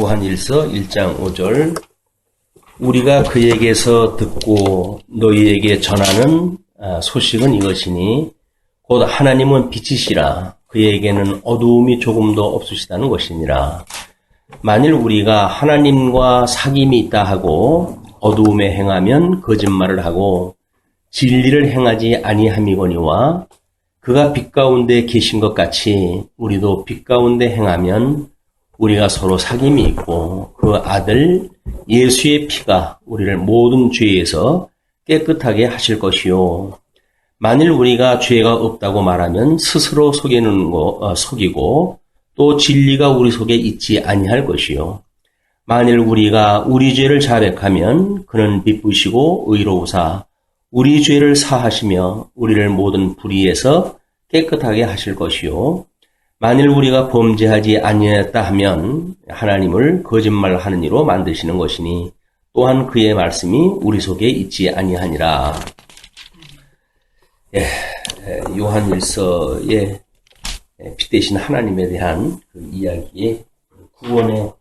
요한일서 1장 5절 우리가 그에게서 듣고 너희에게 전하는 소식은 이것이니 곧 하나님은 빛이시라 그에게는 어두움이 조금도 없으시다는 것이니라. 만일 우리가 하나님과 사귐이 있다 하고 어두움에 행하면 거짓말을 하고 진리를 행하지 아니함이거니와 그가 빛 가운데 계신 것 같이 우리도 빛 가운데 행하면 우리가 서로 사귐이 있고 그 아들 예수의 피가 우리를 모든 죄에서 깨끗하게 하실 것이요. 만일 우리가 죄가 없다고 말하면 스스로 속이고 또 진리가 우리 속에 있지 아니할 것이요. 만일 우리가 우리 죄를 자백하면 그는 기쁘시고 의로우사 우리 죄를 사하시며 우리를 모든 불의에서 깨끗하게 하실 것이요. 만일 우리가 범죄하지 아니하였다 하면 하나님을 거짓말하는 이로 만드시는 것이니 또한 그의 말씀이 우리 속에 있지 아니하니라. 요한일서의 빛 대신 하나님에 대한 그 이야기의 구원의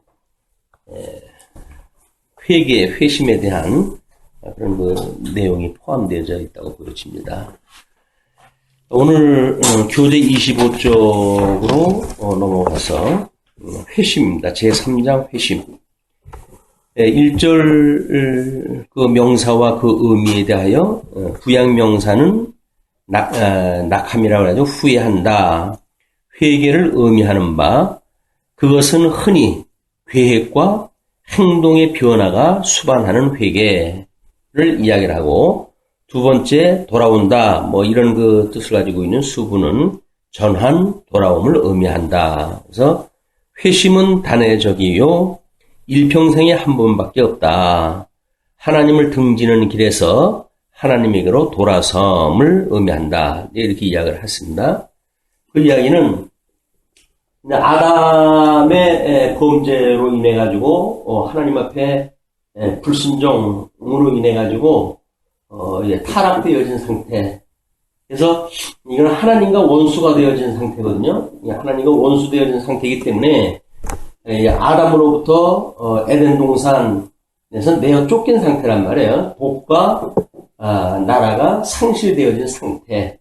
회심에 대한 그런 그 내용이 포함되어 있다고 보여집니다. 오늘 교재 25쪽으로 넘어가서 회심입니다. 제3장 회심. 1절 그 명사와 그 의미에 대하여 구약명사는 낙함이라고 하죠. 후회한다. 회개를 의미하는 바 그것은 흔히 계획과 행동의 변화가 수반하는 회개를 이야기를 하고 두 번째 돌아온다 이런 그 뜻을 가지고 있는 수분은 전한 돌아옴을 의미한다. 그래서 회심은 단회적이요 일평생에 한 번밖에 없다. 하나님을 등지는 길에서 하나님에게로 돌아섬을 의미한다. 이렇게 이야기를 했습니다. 그 이야기는 아담의 범죄로 인해 가지고 하나님 앞에 불순종으로 인해 가지고 타락되어진 상태. 그래서 이건 하나님과 원수가 되어진 상태거든요. 하나님과 원수되어진 상태이기 때문에 아담으로부터 에덴 동산에서 내어 쫓긴 상태란 말이에요. 복과 나라가 상실되어진 상태.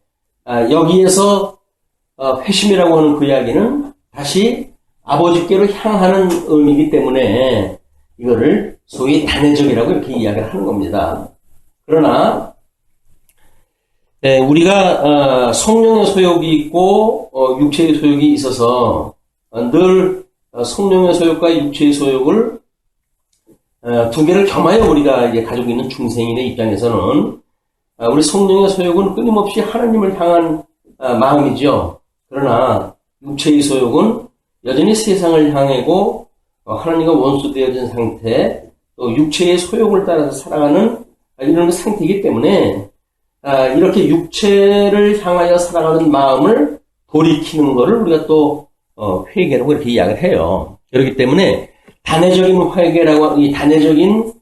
여기에서 회심이라고 하는 그 이야기는 다시 아버지께로 향하는 의미이기 때문에 이거를 소위 단회적이라고 이렇게 이야기를 하는 겁니다. 그러나 우리가 성령의 소욕이 있고 육체의 소욕이 있어서 늘 성령의 소욕과 육체의 소욕을 두 개를 겸하여 우리가 이제 가지고 있는 중생인의 입장에서는 우리 성령의 소욕은 끊임없이 하나님을 향한 마음이죠. 그러나 육체의 소욕은 여전히 세상을 향하고 하나님과 원수되어진 상태, 또 육체의 소욕을 따라서 살아가는 이런 상태이기 때문에 이렇게 육체를 향하여 살아가는 마음을 돌이키는 것을 우리가 또 회개라고 이렇게 이야기를 해요. 그렇기 때문에 단회적인 회개라고 이 단회적인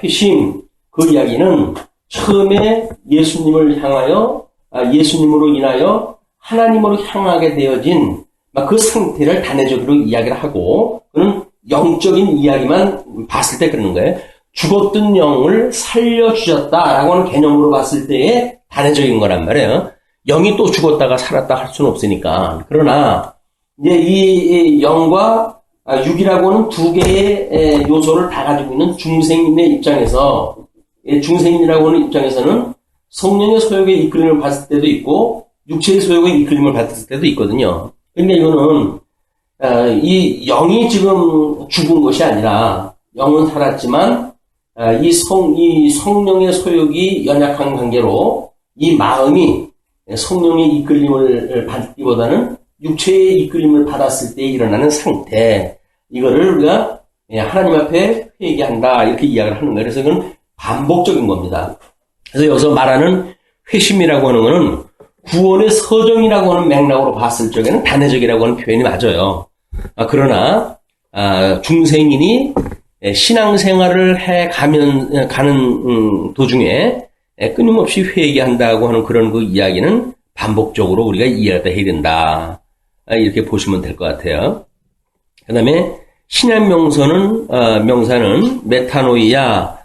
회심 그 이야기는 처음에 예수님을 향하여 예수님으로 인하여 하나님으로 향하게 되어진 그 상태를 단회적으로 이야기를 하고 그는 영적인 이야기만 봤을 때 그러는 거예요. 죽었던 영을 살려주셨다라고 하는 개념으로 봤을 때의 단회적인 거란 말이에요. 영이 또 죽었다가 살았다 할 수는 없으니까. 그러나 이제 이 영과 육이라고 하는 두 개의 요소를 다 가지고 있는 중생인의 입장에서 중생인이라고 하는 입장에서는 성령의 소욕에 이끌림을 받을 때도 있고 육체의 소욕에 이끌림을 받을 때도 있거든요. 근데 이거는 이 영이 지금 죽은 것이 아니라 영은 살았지만 이 성령의 소욕이 연약한 관계로 이 마음이 성령의 이끌림을 받기보다는 육체의 이끌림을 받았을 때 일어나는 상태, 이거를 우리가 하나님 앞에 회개한다 이렇게 이야기를 하는 거예요. 그래서 이건 반복적인 겁니다. 그래서 여기서 말하는 회심이라고 하는 거는 구원의 서정이라고 하는 맥락으로 봤을 적에는 단회적이라고 하는 표현이 맞아요. 그러나 중생인이 신앙생활을 가는 도중에 끊임없이 회개한다고 하는 그런 그 이야기는 반복적으로 우리가 이해해야 된다. 이렇게 보시면 될 것 같아요. 그 다음에 신약 명사는 메타노이아,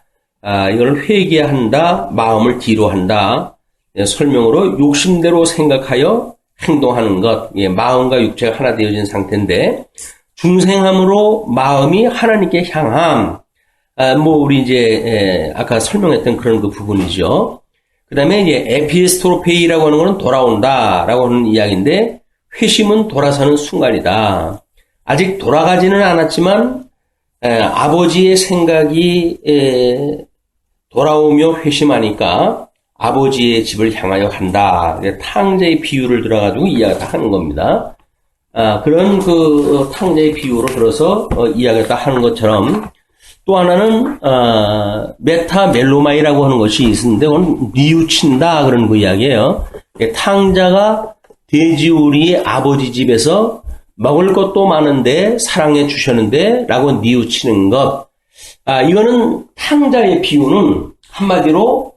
이걸 회개한다, 마음을 뒤로 한다. 설명으로 욕심대로 생각하여 행동하는 것, 마음과 육체가 하나 되어진 상태인데, 중생함으로 마음이 하나님께 향함. 우리 이제 아까 설명했던 그런 그 부분이죠. 그 다음에 이제 에피스토로페이라고 하는 것은 돌아온다라고 하는 이야기인데, 회심은 돌아서는 순간이다. 아직 돌아가지는 않았지만 아버지의 생각이 돌아오며 회심하니까 아버지의 집을 향하여 간다. 탕자의 비유를 들어가지고 이야기를 하는 겁니다. 그런 그 탕자의 비유로 들어서 이야기를 하는 것처럼 또 하나는 메타멜로마이라고 하는 것이 있는데 그건 뉘우친다 그런 그 이야기예요. 탕자가 돼지우리의 아버지 집에서 먹을 것도 많은데 사랑해 주셨는데 라고 뉘우치는 것. 이거는 탕자의 비유는 한마디로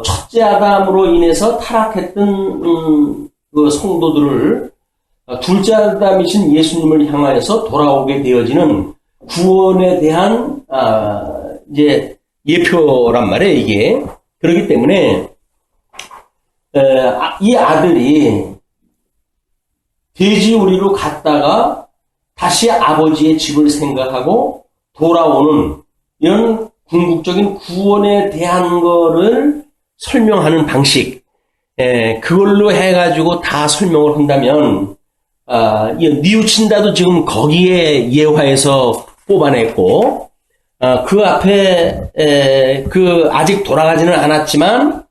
첫째 아담으로 인해서 타락했던 그 성도들을 둘째 아담이신 예수님을 향하여서 돌아오게 되어지는 구원에 대한 이제 예표란 말이에요, 이게. 그렇기 때문에 이 아들이 돼지우리로 갔다가 다시 아버지의 집을 생각하고 돌아오는 이런 궁극적인 구원에 대한 거를 설명하는 방식, 그걸로 해가지고 다 설명을 한다면, 뉘우친다도 지금 거기에 예화에서 뽑아냈고, 그 앞에, 아직 돌아가지는 않았지만,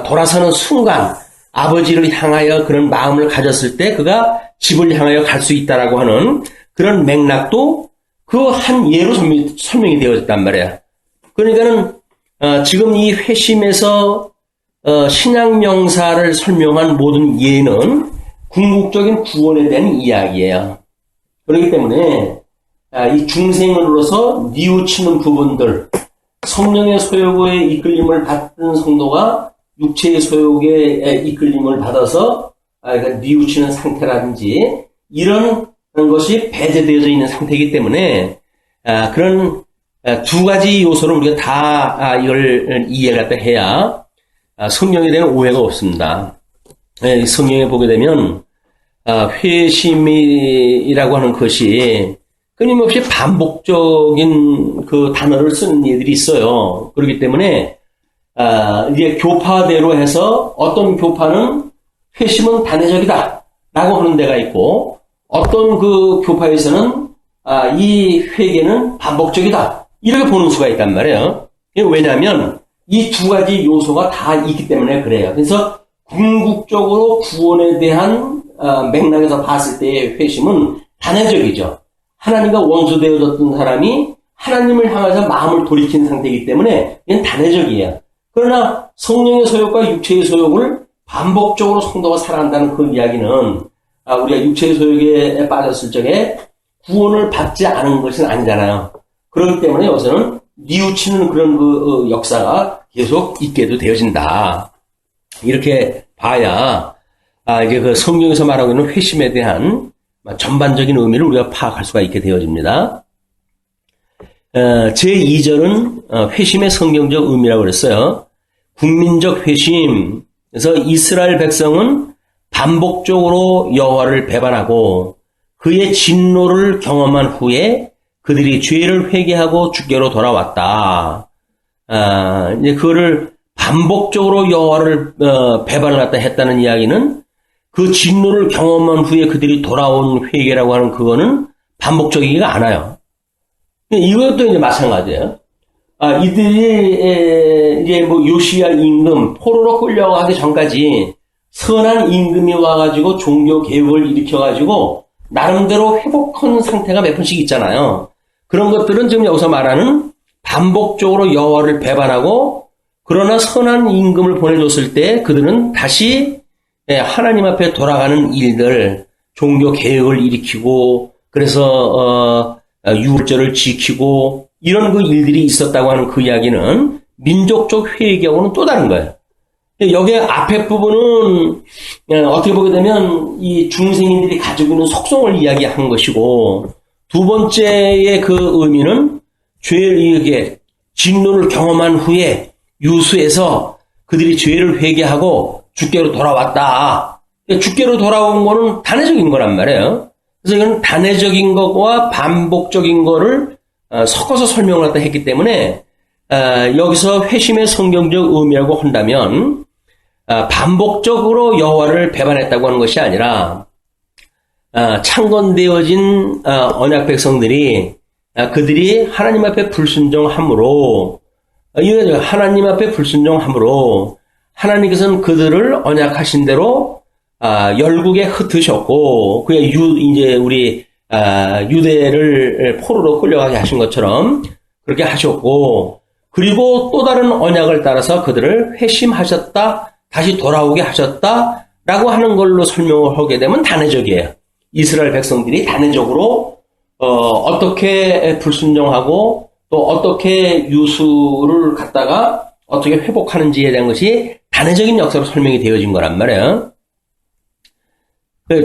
돌아서는 순간, 아버지를 향하여 그런 마음을 가졌을 때 그가 집을 향하여 갈 수 있다라고 하는 그런 맥락도 그 한 예로 설명이 되어졌단 말이야. 그러니까는 지금 이 회심에서 신약 명사를 설명한 모든 예는 궁극적인 구원에 대한 이야기예요. 그렇기 때문에 이 중생으로서 뉘우치는 부분들, 성령의 소욕에 이끌림을 받던 성도가 육체의 소욕에 이끌림을 받아서 그러니까 뉘우치는 상태라든지 이런 것이 배제되어져 있는 상태이기 때문에 그런 두 가지 요소를 우리가 다 이걸 이해를 해야 성령에 대한 오해가 없습니다. 성령에 보게 되면 회심이라고 하는 것이 끊임없이 반복적인 그 단어를 쓰는 예들이 있어요. 그렇기 때문에 이제 교파대로 해서 어떤 교파는 회심은 단회적이다 라고 하는 데가 있고 어떤 그 교파에서는 이 회개는 반복적이다 이렇게 보는 수가 있단 말이에요. 왜냐하면 이 두 가지 요소가 다 있기 때문에 그래요. 그래서 궁극적으로 구원에 대한 맥락에서 봤을 때의 회심은 단회적이죠. 하나님과 원수되어졌던 사람이 하나님을 향해서 마음을 돌이킨 상태이기 때문에 이건 단회적이에요. 그러나 성령의 소욕과 육체의 소욕을 반복적으로 성도가 살아간다는 그 이야기는 우리가 육체의 소욕에 빠졌을 적에 구원을 받지 않은 것은 아니잖아요. 그렇기 때문에 여기서는 뉘우치는 그런 그 역사가 계속 있게도 되어진다. 이렇게 봐야 이제 그 성경에서 말하고 있는 회심에 대한 전반적인 의미를 우리가 파악할 수가 있게 되어집니다. 제2절은 회심의 성경적 의미라고 그랬어요. 국민적 회심. 그래서 이스라엘 백성은 반복적으로 여호와를 배반하고 그의 진노를 경험한 후에 그들이 죄를 회개하고 주께로 돌아왔다. 이제 그거를 반복적으로 여호와를 배반을 갖다 했다는 이야기는 그 진노를 경험한 후에 그들이 돌아온 회개라고 하는 그거는 반복적이지가 않아요. 이것도 이제 마찬가지예요. 이들이 이제 뭐 요시야 임금 포로로 끌려가기 전까지 선한 임금이 와가지고 종교 개혁을 일으켜가지고 나름대로 회복한 상태가 몇 번씩 있잖아요. 그런 것들은 지금 여기서 말하는 반복적으로 여호와를 배반하고 그러나 선한 임금을 보내줬을 때 그들은 다시 하나님 앞에 돌아가는 일들, 종교 개혁을 일으키고 그래서 유월절을 지키고 이런 그 일들이 있었다고 하는 그 이야기는 민족적 회개하고는 또 다른 거예요. 여기에 앞에 부분은 어떻게 보게 되면 이 중생인들이 가지고 있는 속성을 이야기한 것이고 두 번째의 그 의미는 죄를 이게 진노를 경험한 후에 유수해서 그들이 죄를 회개하고 주께로 돌아왔다. 주께로 돌아온 거는 단회적인 거란 말이에요. 그래서 이건 단회적인 것과 반복적인 거를 섞어서 설명을 갖다 했기 때문에 여기서 회심의 성경적 의미라고 한다면 반복적으로 여호와를 배반했다고 하는 것이 아니라 창건되어진 언약 백성들이 그들이 하나님 앞에 불순종함으로 하나님 앞에 불순종함으로 하나님께서는 그들을 언약하신 대로 열국에 흩으셨고 그냥 이제 우리 유대를 포로로 끌려가게 하신 것처럼 그렇게 하셨고 그리고 또 다른 언약을 따라서 그들을 회심하셨다 다시 돌아오게 하셨다라고 하는 걸로 설명을 하게 되면 단회적이에요. 이스라엘 백성들이 단회적으로 어떻게 불순종하고 또 어떻게 유수를 갖다가 어떻게 회복하는지에 대한 것이 단회적인 역사로 설명이 되어진 거란 말이에요.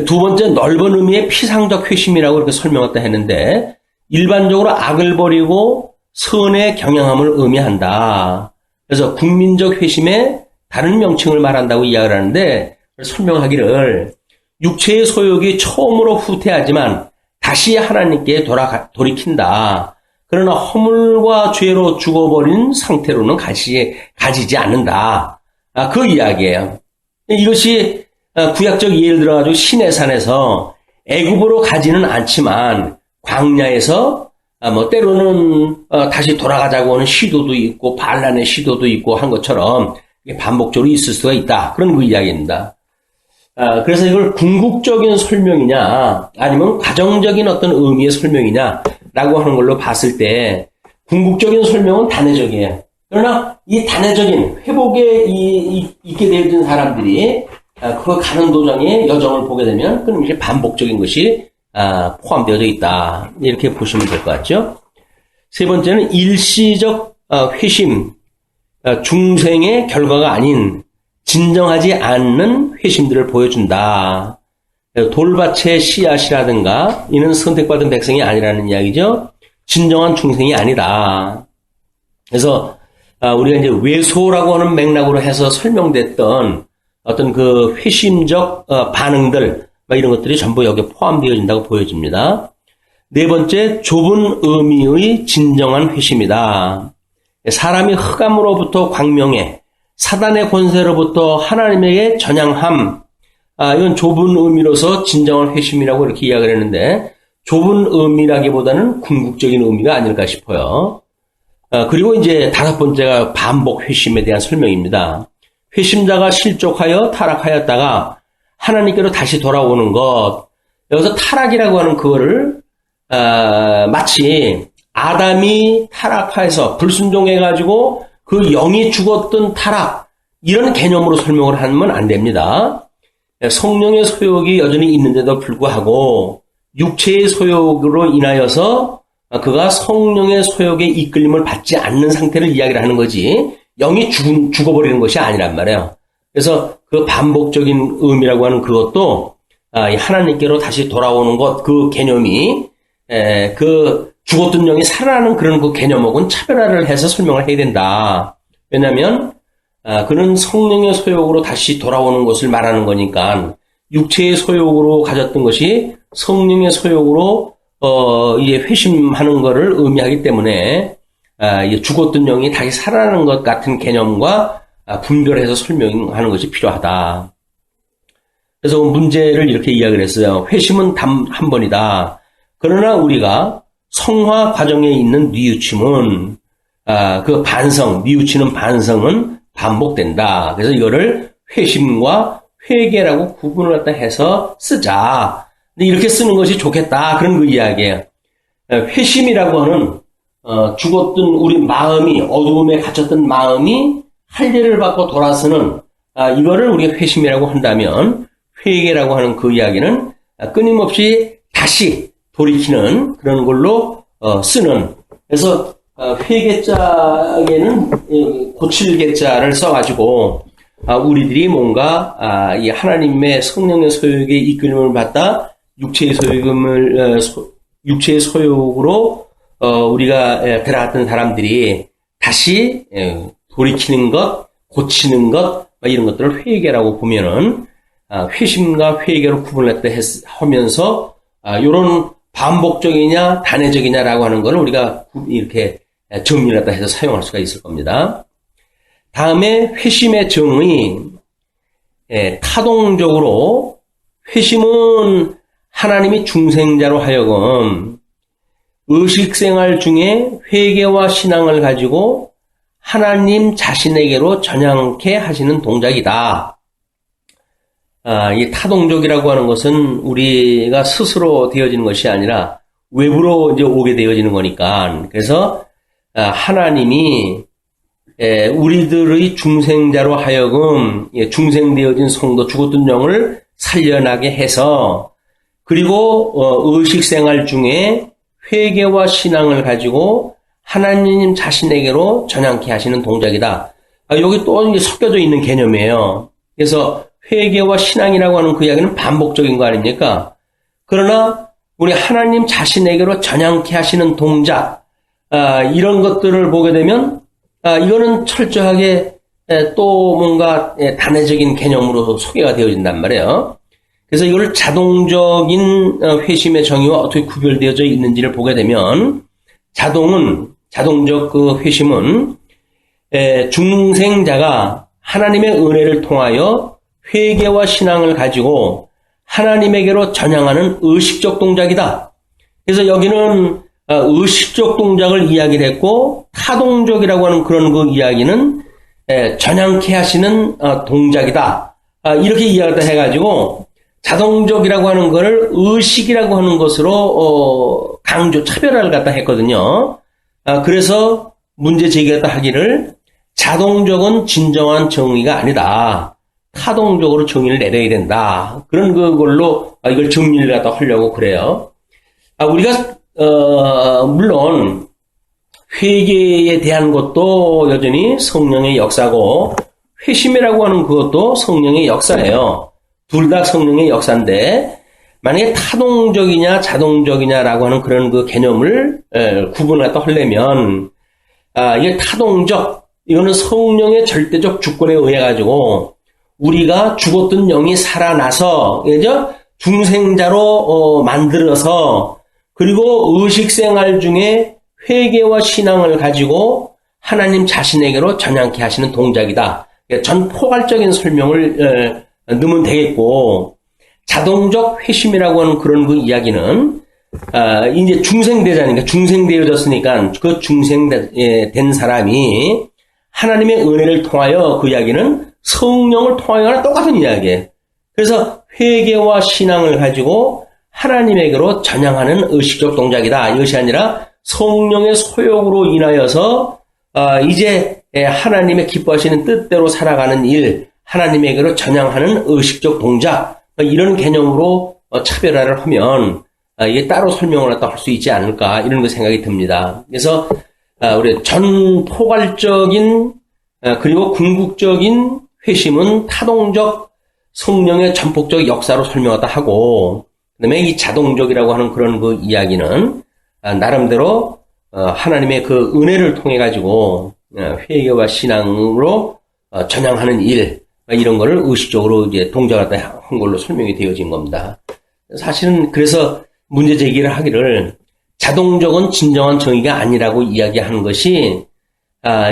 두 번째 넓은 의미의 피상적 회심이라고 이렇게 설명했다 했는데 일반적으로 악을 버리고 선의 경영함을 의미한다. 그래서 국민적 회심의 다른 명칭을 말한다고 이야기를 하는데 설명하기를 육체의 소욕이 처음으로 후퇴하지만 다시 하나님께 돌이킨다. 그러나 허물과 죄로 죽어버린 상태로는 가지지 않는다. 그 이야기예요. 이것이 구약적 예를 들어가지고 시내산에서 애굽으로 가지는 않지만 광야에서 때로는 다시 돌아가자고 하는 시도도 있고 반란의 시도도 있고 한 것처럼 반복적으로 있을 수가 있다. 그런 그 이야기입니다. 그래서 이걸 궁극적인 설명이냐 아니면 과정적인 어떤 의미의 설명이냐라고 하는 걸로 봤을 때 궁극적인 설명은 단회적이에요. 그러나 이 단회적인 회복에 있게 되어진 사람들이 그 가는 도중에 여정을 보게 되면 그럼 이제 반복적인 것이 포함되어져 있다. 이렇게 보시면 될 것 같죠. 세 번째는 일시적 회심, 중생의 결과가 아닌 진정하지 않는 회심들을 보여준다. 돌밭의 씨앗이라든가 이는 선택받은 백성이 아니라는 이야기죠. 진정한 중생이 아니다. 그래서 우리가 이제 외소라고 하는 맥락으로 해서 설명됐던 어떤 그 회심적 반응들 이런 것들이 전부 여기에 포함되어진다고 보여집니다. 네 번째, 좁은 의미의 진정한 회심이다. 사람이 흑암으로부터 광명에 사단의 권세로부터 하나님에게 전향함. 이건 좁은 의미로서 진정한 회심이라고 이렇게 이야기를 했는데 좁은 의미라기보다는 궁극적인 의미가 아닐까 싶어요. 그리고 이제 다섯 번째가 반복 회심에 대한 설명입니다. 회심자가 실족하여 타락하였다가 하나님께로 다시 돌아오는 것. 여기서 타락이라고 하는 그거를 마치 아담이 타락해서 불순종해가지고 그 영이 죽었던 타락 이런 개념으로 설명을 하면 안 됩니다. 성령의 소욕이 여전히 있는데도 불구하고 육체의 소욕으로 인하여서 그가 성령의 소욕에 이끌림을 받지 않는 상태를 이야기를 하는 거지 영이 죽어버리는 것이 아니란 말이에요. 그래서 그 반복적인 의미라고 하는 그것도 하나님께로 다시 돌아오는 것 그 개념이 그 죽었던 영이 살아나는 그런 그 개념하고는 차별화를 해서 설명을 해야 된다. 왜냐하면 그는 성령의 소욕으로 다시 돌아오는 것을 말하는 거니까 육체의 소욕으로 가졌던 것이 성령의 소욕으로 이제 회심하는 것을 의미하기 때문에 죽었던 영이 다시 살아나는 것 같은 개념과 분별해서 설명하는 것이 필요하다. 그래서 문제를 이렇게 이야기를 했어요. 회심은 단 한 번이다. 그러나 우리가 성화 과정에 있는 뉘우침은 그 반성, 뉘우치는 반성은 반복된다. 그래서 이거를 회심과 회개라고 구분을 갖다 해서 쓰자. 근데 이렇게 쓰는 것이 좋겠다. 그런 그 이야기예요. 회심이라고 하는 죽었던 우리 마음이 어두움에 갇혔던 마음이 할례를 받고 돌아서는 이거를 우리가 회심이라고 한다면 회개라고 하는 그 이야기는 끊임없이 다시 돌이키는 그런 걸로 쓰는 그래서 회개자에는 고칠 개자를 써가지고 우리들이 뭔가 이 하나님의 성령의 소욕에 이끌림을 받다 육체의 육체의 소욕으로 우리가 들어갔던 사람들이 다시 돌이키는 것, 고치는 것 이런 것들을 회개라고 보면은 회심과 회개로 구분했다 하면서 이런 반복적이냐 단회적이냐라고 하는 걸 우리가 이렇게 정리를 갖다 해서 사용할 수가 있을 겁니다. 다음에 회심의 정의 타동적으로 회심은 하나님이 중생자로 하여금 의식생활 중에 회개와 신앙을 가지고 하나님 자신에게로 전향케 하시는 동작이다. 이 타동적이라고 하는 것은 우리가 스스로 되어지는 것이 아니라 외부로 이제 오게 되어지는 거니까. 그래서 하나님이 우리들의 중생자로 하여금 중생되어진 성도 죽었던 영을 살려나게 해서 그리고 의식생활 중에 회개와 신앙을 가지고 하나님 자신에게로 전향케 하시는 동작이다. 여기 또 섞여져 있는 개념이에요. 그래서 회개와 신앙이라고 하는 그 이야기는 반복적인 거 아닙니까? 그러나 우리 하나님 자신에게로 전향케 하시는 동작, 이런 것들을 보게 되면 이거는 철저하게 또 뭔가 단회적인 개념으로 소개가 되어진단 말이에요. 그래서 이걸 자동적인 회심의 정의와 어떻게 구별되어져 있는지를 보게 되면 자동적 그 회심은 중생자가 하나님의 은혜를 통하여 회개와 신앙을 가지고 하나님에게로 전향하는 의식적 동작이다. 그래서 여기는 의식적 동작을 이야기를 했고 타동적이라고 하는 그런 그 이야기는 전향케 하시는 동작이다. 이렇게 이야기를 해가지고 자동적이라고 하는 것을 의식이라고 하는 것으로 차별화를 갖다 했거든요. 그래서 문제 제기했다 하기를 자동적은 진정한 정의가 아니다. 타동적으로 정의를 내려야 된다. 그런 그걸로 이걸 정리를 갖다 하려고 그래요. 우리가 물론 회개에 대한 것도 여전히 성령의 역사고 회심이라고 하는 그것도 성령의 역사예요. 둘 다 성령의 역사인데 만약에 타동적이냐 자동적이냐라고 하는 그런 그 개념을 구분을 갖다 하려면 이게 타동적 이거는 성령의 절대적 주권에 의해 가지고 우리가 죽었던 영이 살아나서 그죠? 중생자로 만들어서 그리고 의식생활 중에 회개와 신앙을 가지고 하나님 자신에게로 전향케 하시는 동작이다. 전 포괄적인 설명을 넣으면 되겠고 자동적 회심이라고 하는 그런 그 이야기는 이제 중생되자니까 중생되어졌으니까 그 중생된 사람이 하나님의 은혜를 통하여 그 이야기는 성령을 통하여나 똑같은 이야기예요. 그래서 회개와 신앙을 가지고 하나님에게로 전향하는 의식적 동작이다. 이것이 아니라 성령의 소욕으로 인하여서 이제 하나님의 기뻐하시는 뜻대로 살아가는 일, 하나님에게로 전향하는 의식적 동작 이런 개념으로 차별화를 하면 이게 따로 설명을 할 수 있지 않을까 이런 생각이 듭니다. 그래서 우리 전 포괄적인 그리고 궁극적인 회심은 타동적 성령의 전폭적 역사로 설명하다 하고 그다음에 이 자동적이라고 하는 그런 그 이야기는 나름대로 하나님의 그 은혜를 통해 가지고 회개와 신앙으로 전향하는 일 이런 거를 의식적으로 이제 동작을 한 걸로 설명이 되어진 겁니다. 사실은 그래서 문제 제기를 하기를 자동적은 진정한 정의가 아니라고 이야기하는 것이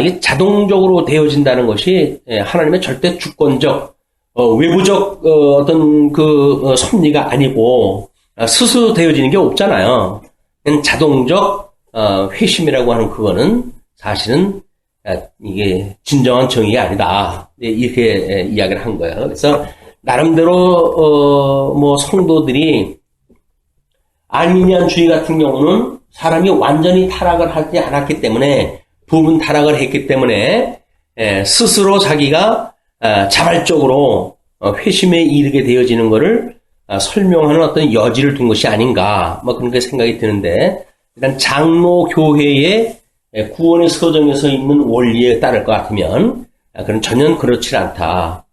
이게 자동적으로 되어진다는 것이 하나님의 절대 주권적 외부적 어떤 그 섭리가 아니고 스스로 되어지는 게 없잖아요. 자동적 회심이라고 하는 그거는 사실은 이게 진정한 정의가 아니다. 이렇게 이야기를 한 거예요. 그래서 나름대로 뭐 성도들이 알미니안주의 같은 경우는 사람이 완전히 타락을 하지 않았기 때문에 부분 타락을 했기 때문에 스스로 자기가 자발적으로 회심에 이르게 되어지는 것을 설명하는 어떤 여지를 둔 것이 아닌가 뭐 그런 게 생각이 드는데 일단 장로 교회의 구원의 서정에서 있는 원리에 따를 것 같으면 그건 전혀 그렇지 않다.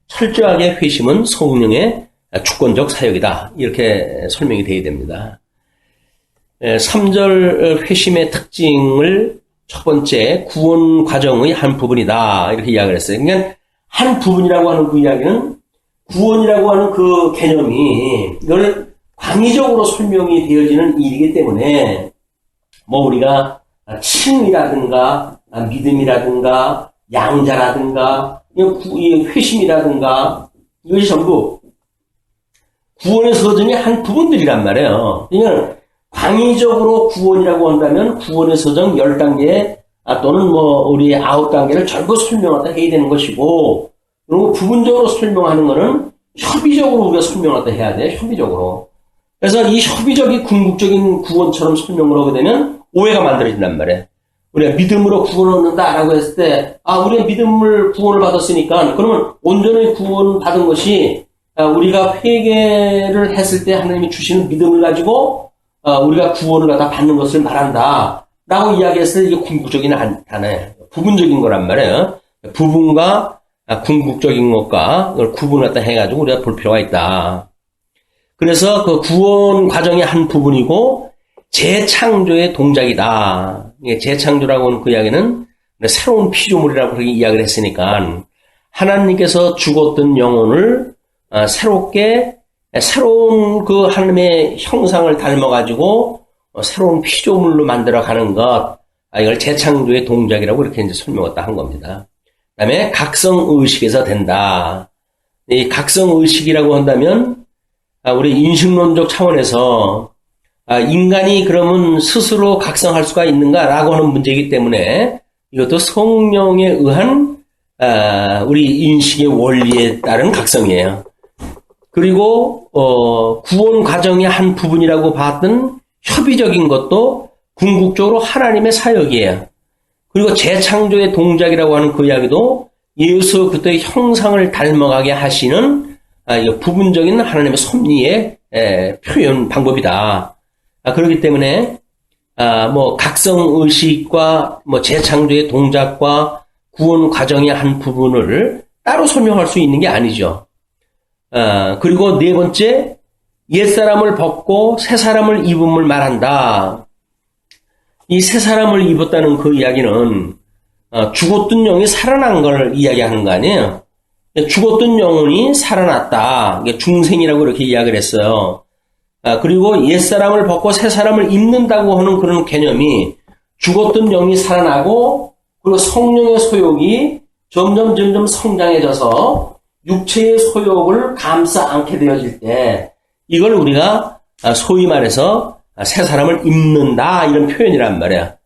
철저하게 회심은 성령의 주권적 사역이다. 이렇게 설명이 되어야 됩니다. 3절 회심의 특징을 첫 번째 구원 과정의 한 부분이다 이렇게 이야기를 했어요. 그러니까 한 부분이라고 하는 그 이야기는 구원이라고 하는 그 개념이 이걸 광의적으로 설명이 되어지는 일이기 때문에 뭐 우리가 칭이라든가 믿음이라든가 양자라든가 회심이라든가 이것이 전부 구원의 서정의 한 부분들이란 말이에요. 그러니까 광의적으로 구원이라고 한다면 구원의 서정 10단계 또는 뭐 우리 9단계를 전부 설명하다 해야 되는 것이고, 그리고 부분적으로 설명하는 것은 협의적으로 우리가 설명하다 해야 돼. 협의적으로. 그래서 이 협의적인 궁극적인 구원처럼 설명을 하게 되면 오해가 만들어진단 말이에요. 우리가 믿음으로 구원을 얻는다라고 했을 때, 우리가 믿음을 구원을 받았으니까 그러면 온전히 구원 받은 것이 우리가 회개를 했을 때 하나님이 주시는 믿음을 가지고 우리가 구원을 갖다 받는 것을 말한다 라고 이야기했을 때 이게 궁극적인 단어예요. 부분적인 거란 말이에요. 부분과 궁극적인 것과 그걸 구분을 갖다 해가지고 우리가 볼 필요가 있다. 그래서 그 구원 과정의 한 부분이고 재창조의 동작이다. 재창조라고 하는 그 이야기는 새로운 피조물이라고 그렇게 이야기를 했으니까 하나님께서 죽었던 영혼을 새롭게 새로운 그 하나님의 형상을 닮아가지고 새로운 피조물로 만들어가는 것, 이걸 재창조의 동작이라고 이렇게 이제 설명했다 한 겁니다. 그 다음에 각성의식에서 된다. 이 각성의식이라고 한다면 우리 인식론적 차원에서 인간이 그러면 스스로 각성할 수가 있는가라고 하는 문제이기 때문에 이것도 성령에 의한 우리 인식의 원리에 따른 각성이에요. 그리고 구원 과정의 한 부분이라고 봤던 협의적인 것도 궁극적으로 하나님의 사역이에요. 그리고 재창조의 동작이라고 하는 그 이야기도 예수 그리스도의 형상을 닮아가게 하시는 부분적인 하나님의 섭리의 표현 방법이다. 그렇기 때문에 뭐 각성의식과 뭐 재창조의 동작과 구원 과정의 한 부분을 따로 설명할 수 있는 게 아니죠. 그리고 네 번째, 옛사람을 벗고 새 사람을 입음을 말한다. 이 새 사람을 입었다는 그 이야기는 죽었던 영이 살아난 걸 이야기하는 거 아니에요. 죽었던 영혼이 살아났다. 중생이라고 이렇게 이야기를 했어요. 그리고 옛사람을 벗고 새 사람을 입는다고 하는 그런 개념이 죽었던 영이 살아나고 그리고 성령의 소욕이 점점 성장해져서 육체의 소욕을 감싸 안게 되어질 때 이걸 우리가 소위 말해서 새 사람을 입는다 이런 표현이란 말이야.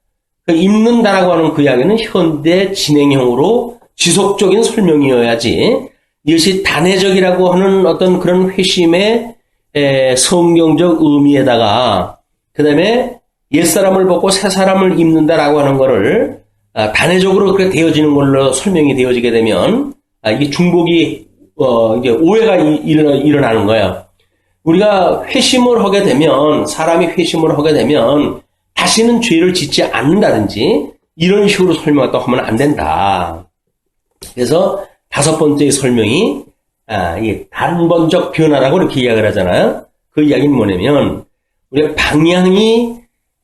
그 입는다라고 하는 그 이야기는 현대 진행형으로 지속적인 설명이어야지 이것이 단회적이라고 하는 어떤 그런 회심의 성경적 의미에다가 그 다음에 옛사람을 벗고 새 사람을 입는다라고 하는 거를 단회적으로 그렇게 되어지는 걸로 설명이 되어지게 되면 이게 중복이 이제 오해가 일어나는 거예요. 우리가 회심을 하게 되면 사람이 회심을 하게 되면 다시는 죄를 짓지 않는다든지 이런 식으로 설명을 또 하면 안 된다. 그래서 다섯 번째 설명이 이게 단번적 변화라고 이렇게 이야기를 하잖아요. 그 이야기는 뭐냐면 우리가 방향이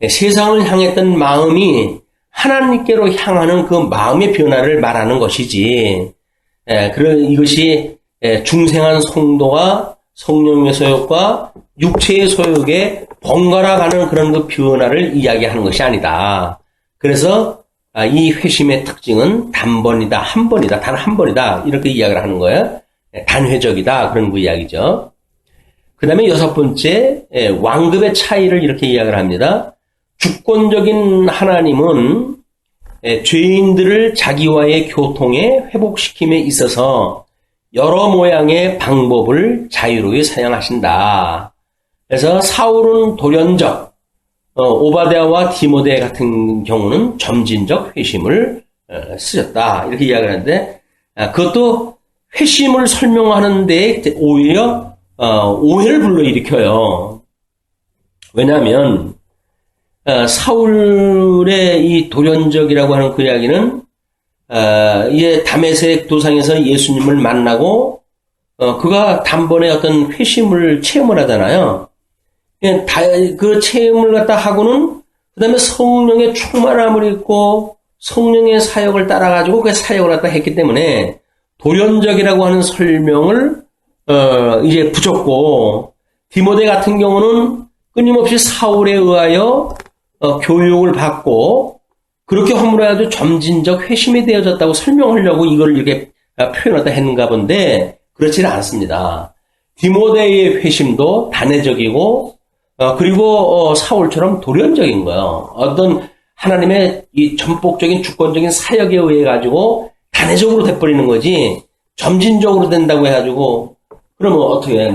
세상을 향했던 마음이 하나님께로 향하는 그 마음의 변화를 말하는 것이지. 이것이 중생한 성도가 성령의 소욕과 육체의 소욕에 번갈아 가는 그런 그 변화를 이야기하는 것이 아니다. 그래서 이 회심의 특징은 단번이다, 한 번이다, 단 한 번이다 이렇게 이야기를 하는 거예요. 단회적이다 그런 그 이야기죠. 그 다음에 여섯 번째 왕급의 차이를 이렇게 이야기를 합니다. 주권적인 하나님은 죄인들을 자기와의 교통에 회복시킴에 있어서 여러 모양의 방법을 자유롭게 사용하신다. 그래서 사울은 돌연적, 오바댜와 디모데 같은 경우는 점진적 회심을 쓰셨다. 이렇게 이야기를 하는데 그것도 회심을 설명하는 데 오히려 오해를 불러일으켜요. 왜냐하면 사울의 이 돌연적이라고 하는 그 이야기는 이제 다메섹 도상에서 예수님을 만나고 그가 단번에 어떤 회심을 체험을 하잖아요. 그 체험을 갖다 하고는 그 다음에 성령의 충만함을 입고 성령의 사역을 따라가지고 그 사역을 갖다 했기 때문에 돌연적이라고 하는 설명을 이제 붙였고, 디모데 같은 경우는 끊임없이 사울에 의하여 교육을 받고 그렇게 허물어야도 점진적 회심이 되어졌다고 설명하려고 이걸 이렇게 표현하다 했는가 본데 그렇지는 않습니다. 디모데의 회심도 단회적이고 그리고 사울처럼 돌연적인 거예요. 어떤 하나님의 이 전폭적인 주권적인 사역에 의해 가지고 단회적으로 돼버리는 거지 점진적으로 된다고 해가지고 그러면 어떻게 해?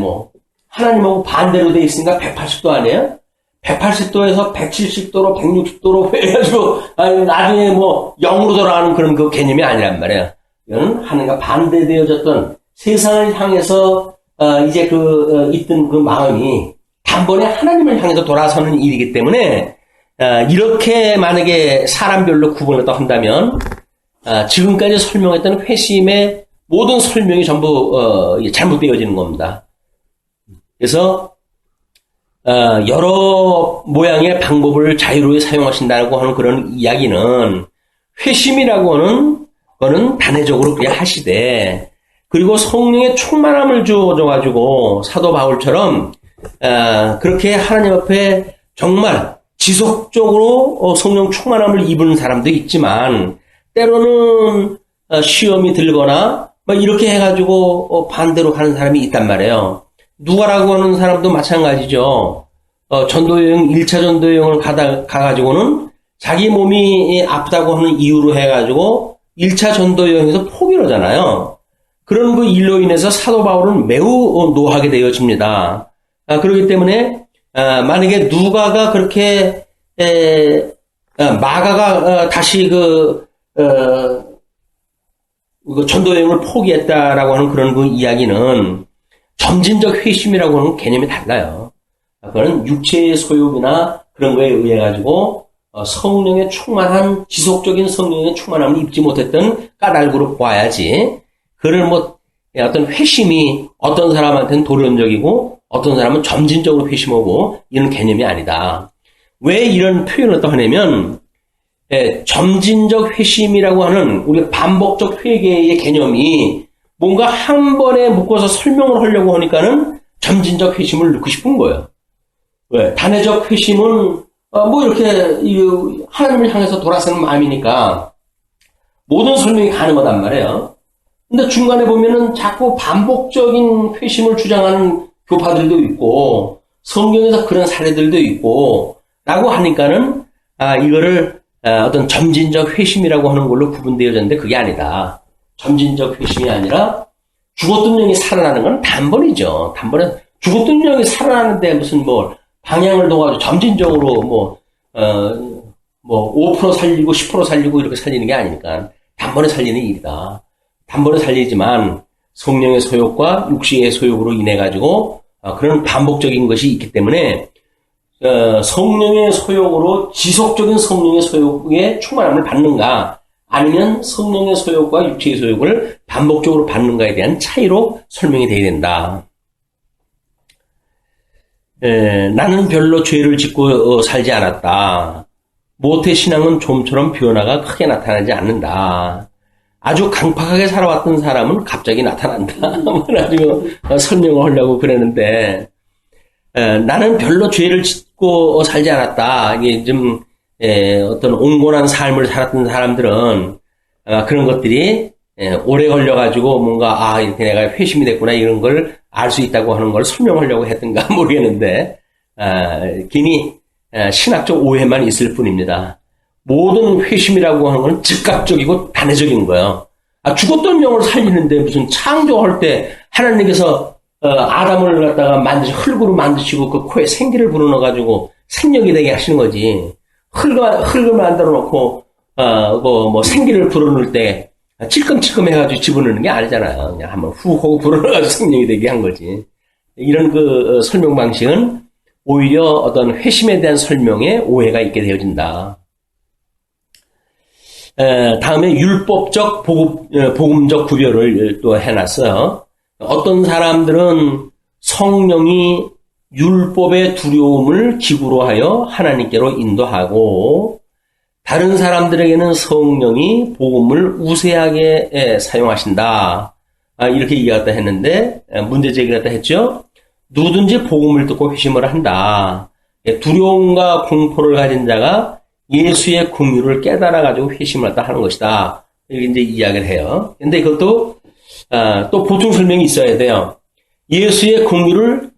하나님하고 반대로 돼 있으니까 180도 아니에요? 180도에서 170도로 160도로 해가지고 나중에 0으로 돌아가는 그런 그 개념이 아니란 말이에요. 이거는 하나님과 반대되어졌던 세상을 향해서 이제 있던 그 마음이 단번에 하나님을 향해서 돌아서는 일이기 때문에 이렇게 만약에 사람별로 구분을 또 한다면 지금까지 설명했던 회심의 모든 설명이 전부 잘못되어지는 겁니다. 그래서 여러 모양의 방법을 자유롭게 사용하신다고 하는 그런 이야기는 회심이라고 하는 거는 단회적으로 그냥 하시되 그리고 성령의 충만함을 주어줘가지고 사도 바울처럼 그렇게 하나님 앞에 정말 지속적으로 성령 충만함을 입은 사람도 있지만 때로는 시험이 들거나 이렇게 해가지고 반대로 가는 사람이 있단 말이에요. 누가라고 하는 사람도 마찬가지죠. 전도여행 1차 전도여행을 가가지고는 자기 몸이 아프다고 하는 이유로 해가지고 1차 전도여행에서 포기를 하잖아요. 그런 그 일로 인해서 사도 바울은 매우 노하게 되어집니다. 그렇기 때문에 만약에 누가가 그렇게 마가가 다시 전도여행을 포기했다라고 하는 그런 그 이야기는 점진적 회심이라고 하는 개념이 달라요. 그거는 육체의 소욕이나 그런 거에 의해 가지고 성령의 충만한 지속적인 성령의 충만함을 입지 못했던 까닭으로 보아야지. 그를 어떤 회심이 어떤 사람한테는 돌연적이고 어떤 사람은 점진적으로 회심하고 이런 개념이 아니다. 왜 이런 표현을 또 하냐면 점진적 회심이라고 하는 우리 반복적 회개의 개념이 뭔가 한 번에 묶어서 설명을 하려고 하니까는 점진적 회심을 넣고 싶은 거예요. 왜? 단회적 회심은 이렇게 하나님을 향해서 돌아서는 마음이니까 모든 설명이 가능하단 말이에요. 근데 중간에 보면은 자꾸 반복적인 회심을 주장하는 교파들도 있고 성경에서 그런 사례들도 있고 라고 하니까는 이거를 어떤 점진적 회심이라고 하는 걸로 구분되어졌는데 그게 아니다. 점진적 회심이 아니라 죽었던 영이 살아나는 건 단번이죠. 단번에 죽었던 영이 살아나는데 무슨 방향을 둬가지고 점진적으로 5% 살리고 10% 살리고 이렇게 살리는 게 아니니까 단번에 살리는 일이다. 단번에 살리지만 성령의 소욕과 육신의 소욕으로 인해 가지고 그런 반복적인 것이 있기 때문에 성령의 소욕으로 지속적인 성령의 소욕에 충만함을 받는가 아니면 성령의 소욕과 육체의 소욕을 반복적으로 받는가에 대한 차이로 설명이 되어야 된다. 나는 별로 죄를 짓고 살지 않았다. 모태 신앙은 좀처럼 변화가 크게 나타나지 않는다. 아주 강팍하게 살아왔던 사람은 갑자기 나타난다. 그래가지고 설명을 하려고 그랬는데 나는 별로 죄를 짓고 살지 않았다. 이게 좀 어떤 온건한 삶을 살았던 사람들은 그런 것들이 오래 걸려가지고 뭔가 이렇게 내가 회심이 됐구나 이런 걸 알 수 있다고 하는 걸 설명하려고 했던가 모르겠는데 괜히 신학적 오해만 있을 뿐입니다. 모든 회심이라고 하는 건 즉각적이고 단회적인 거예요. 죽었던 영을 살리는데 무슨 창조할 때 하나님께서 아담을 갖다가 흙으로 만드시고 그 코에 생기를 불어넣어가지고 생명이 되게 하시는 거지. 흙을 만들어 놓고 생기를 불어넣을 때 찔끔찔끔 해가지고 집어넣는 게 아니잖아요. 그냥 한번 훅 하고 불어넣어가지고 생명이 되게 한 거지. 이런 설명 방식은 오히려 어떤 회심에 대한 설명에 오해가 있게 되어진다. 다음에 율법적 복음적 구별을 또 해놨어요. 어떤 사람들은 성령이 율법의 두려움을 기구로 하여 하나님께로 인도하고 다른 사람들에게는 성령이 복음을 우세하게 사용하신다. 이렇게 이해했다 했는데 문제 제기를 했다 했죠. 누구든지 복음을 듣고 회심을 한다. 두려움과 공포를 가진 자가 예수의 긍휼을 깨달아가지고 회심을 했다 하는 것이다. 이렇게 이제 이야기를 해요. 근데 그것도 또 보충 설명이 있어야 돼요. 예수의 긍휼을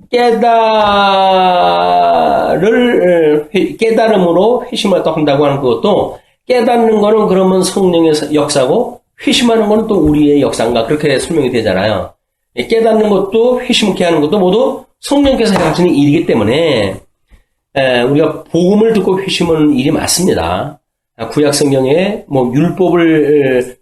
깨달음으로 회심을 했다 한다고 하는 그것도 깨닫는 거는 그러면 성령의 역사고 회심하는 거는 또 우리의 역사인가 그렇게 설명이 되잖아요. 깨닫는 것도 회심케 하는 것도 모두 성령께서 하시는 일이기 때문에 우리가 복음을 듣고 회심하는 일이 맞습니다. 구약 성경에 뭐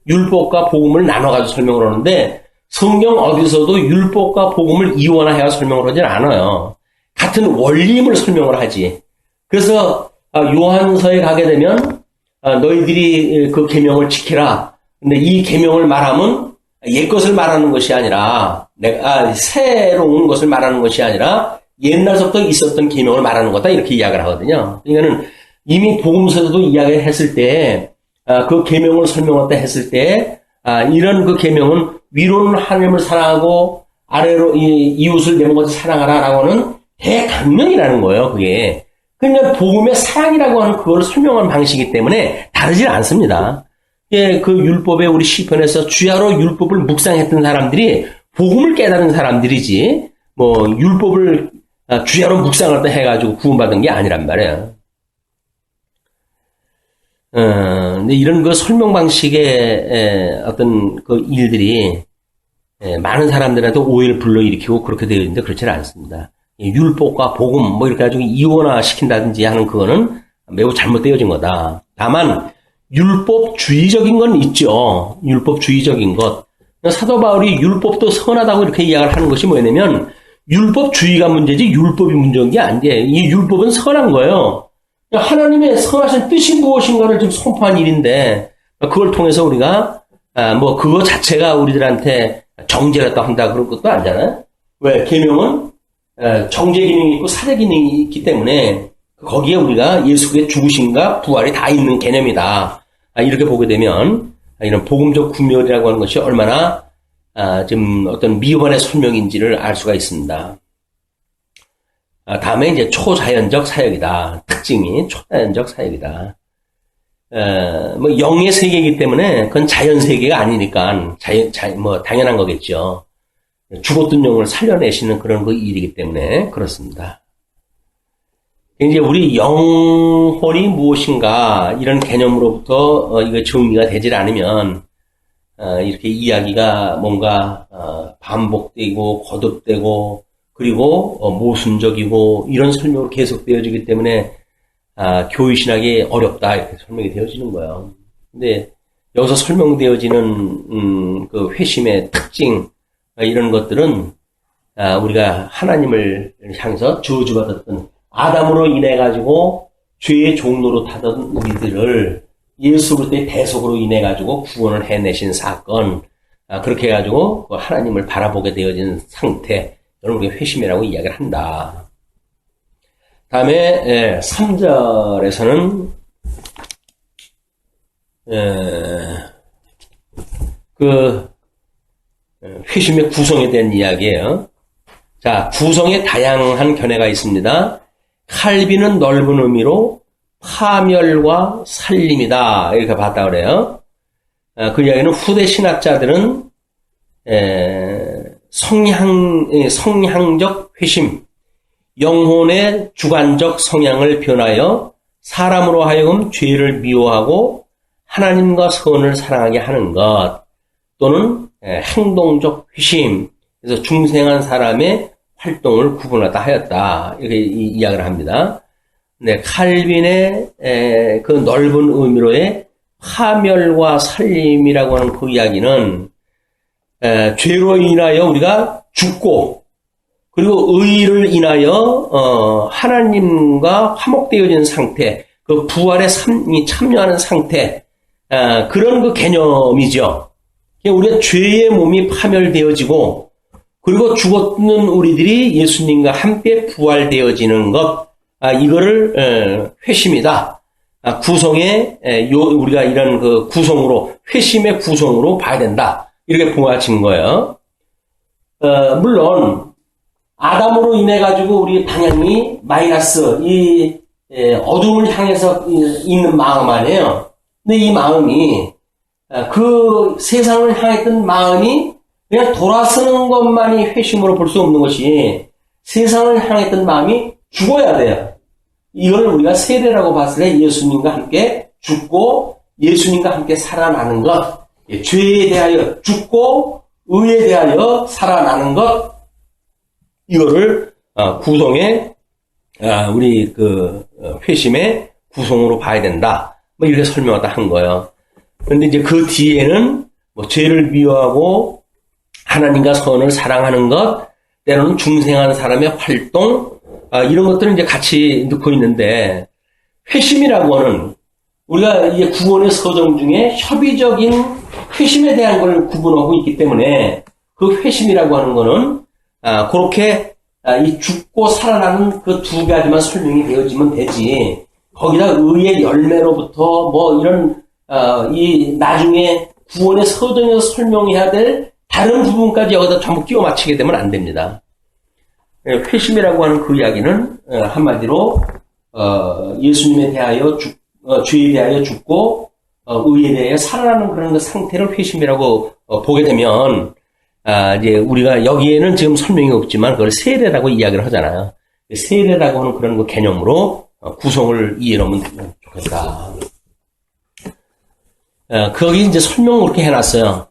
율법과 복음을 나눠가지고 설명을 하는데 성경 어디서도 율법과 복음을 이원화해서 설명을 하진 않아요. 같은 원리임을 설명을 하지. 그래서 요한서에 가게 되면 너희들이 그 계명을 지키라. 근데 이 계명을 말하면 옛 것을 말하는 것이 아니라 새로운 것을 말하는 것이 아니라 옛날부터 있었던 계명을 말하는 거다 이렇게 이야기를 하거든요. 그러니까는 이미 복음서에서도 이야기를 했을 때 그 계명을 설명했다 했을 때 이런 그 계명은 위로는 하나님을 사랑하고 아래로 이웃을 내 몸같이 사랑하라라고는 대강령이라는 거예요. 그게 그냥 복음의 사랑이라고 하는 그걸 설명하는 방식이기 때문에 다르지 않습니다. 예, 그 율법에 우리 시편에서 주야로 율법을 묵상했던 사람들이 복음을 깨달은 사람들이지 뭐 율법을 주야로 묵상을 해가지고 구원받은 게 아니란 말이에요. 근데 이런 그 설명 방식의 어떤 그 일들이 많은 사람들한테 오해를 불러일으키고 그렇게 되어 있는데 그렇지는 않습니다. 율법과 복음 뭐 이렇게 가지고 이원화 시킨다든지 하는 그거는 매우 잘못되어진 거다. 다만 율법주의적인 건 있죠. 율법주의적인 것. 사도 바울이 율법도 선하다고 이렇게 이야기를 하는 것이 뭐냐면 율법주의가 문제지 율법이 문제인 게 아니에요. 이 율법은 선한 거예요. 하나님의 선하신 뜻이 무엇인가를 지금 선포한 일인데 그걸 통해서 우리가 뭐 그거 자체가 우리들한테 정죄를 한다 그런 것도 아니잖아요. 왜? 계명은 정죄 기능이 있고 살해 기능이 있기 때문에 거기에 우리가 예수의 죽으심과 부활이 다 있는 개념이다. 이렇게 보게 되면 이런 복음적 구별이라고 하는 것이 얼마나 좀 어떤 미흡한의 설명인지를 알 수가 있습니다. 다음에 이제 초자연적 사역이다. 특징이 초자연적 사역이다. 뭐 영의 세계이기 때문에 그건 자연 세계가 아니니까 뭐 당연한 거겠죠. 죽었던 영을 살려내시는 그런 그 일이기 때문에 그렇습니다. 이제 우리 영혼이 무엇인가 이런 개념으로부터 이거 정리가 되질 않으면 이렇게 이야기가 뭔가 반복되고 거듭되고 그리고 모순적이고 이런 설명으로 계속되어지기 때문에 교회신학이 어렵다 이렇게 설명이 되어지는 거예요. 근데 여기서 설명되어지는 그 회심의 특징 이런 것들은 우리가 하나님을 향해서 저주받았던 아담으로 인해 가지고 죄의 종로로 타던 우리들을 예수 그리스도의 대속으로 인해 가지고 구원을 해내신 사건 그렇게 해 가지고 하나님을 바라보게 되어진 상태 이걸 우리가 회심이라고 이야기를 한다. 다음에 3절에서는 그 회심의 구성에 대한 이야기예요. 자, 구성에 다양한 견해가 있습니다. 칼빈은 넓은 의미로 파멸과 살림이다 이렇게 봤다 그래요. 그 이야기는 후대 신학자들은 성향적 회심, 영혼의 주관적 성향을 변하여 사람으로 하여금 죄를 미워하고 하나님과 선을 사랑하게 하는 것 또는 행동적 회심, 그래서 중생한 사람의 활동을 구분하다 하였다 이렇게 이야기를 합니다. 네, 칼빈의 그 넓은 의미로의 파멸과 살림이라고 하는 그 이야기는 죄로 인하여 우리가 죽고 그리고 의를 인하여 하나님과 화목되어진 상태, 그 부활에 참여하는 상태 그런 그 개념이죠. 우리가 죄의 몸이 파멸되어지고 그리고 죽었는 우리들이 예수님과 함께 부활되어지는 것, 이거를 회심이다. 구성의 우리가 이런 그 구성으로 회심의 구성으로 봐야 된다. 이렇게 보아진 거예요. 물론 아담으로 인해 가지고 우리 방향이 마이너스 이 어둠을 향해서 있는 마음 아니에요. 근데 이 마음이 그 세상을 향했던 마음이 그냥 돌아서는 것만이 회심으로 볼 수 없는 것이 세상을 향했던 마음이 죽어야 돼요. 이걸 우리가 세례라고 봤을 때 예수님과 함께 죽고 예수님과 함께 살아나는 것, 죄에 대하여 죽고 의에 대하여 살아나는 것, 이거를 구성의 우리 그 회심의 구성으로 봐야 된다. 뭐 이렇게 설명하다 한 거예요. 그런데 이제 그 뒤에는 뭐 죄를 미워하고 하나님과 선을 사랑하는 것, 때로는 중생한 사람의 활동, 이런 것들은 이제 같이 넣고 있는데, 회심이라고 하는, 우리가 이제 구원의 서정 중에 협의적인 회심에 대한 걸 구분하고 있기 때문에, 그 회심이라고 하는 거는, 그렇게, 이 죽고 살아나는 그 두 가지만 설명이 되어지면 되지, 거기다 의의 열매로부터 뭐 이런, 이 나중에 구원의 서정에서 설명해야 될 다른 부분까지 여기다 전부 끼워 맞추게 되면 안 됩니다. 회심이라고 하는 그 이야기는 한마디로 예수님에 대하여 죄에 대하여 죽고 의에 대하여 살아나는 그런 그 상태를 회심이라고 보게 되면 이제 우리가 여기에는 지금 설명이 없지만 그걸 세례라고 이야기를 하잖아요. 세례라고 하는 그런 그 개념으로 구성을 이해하면 좋겠다. 거기 이제 설명을 그렇게 해놨어요.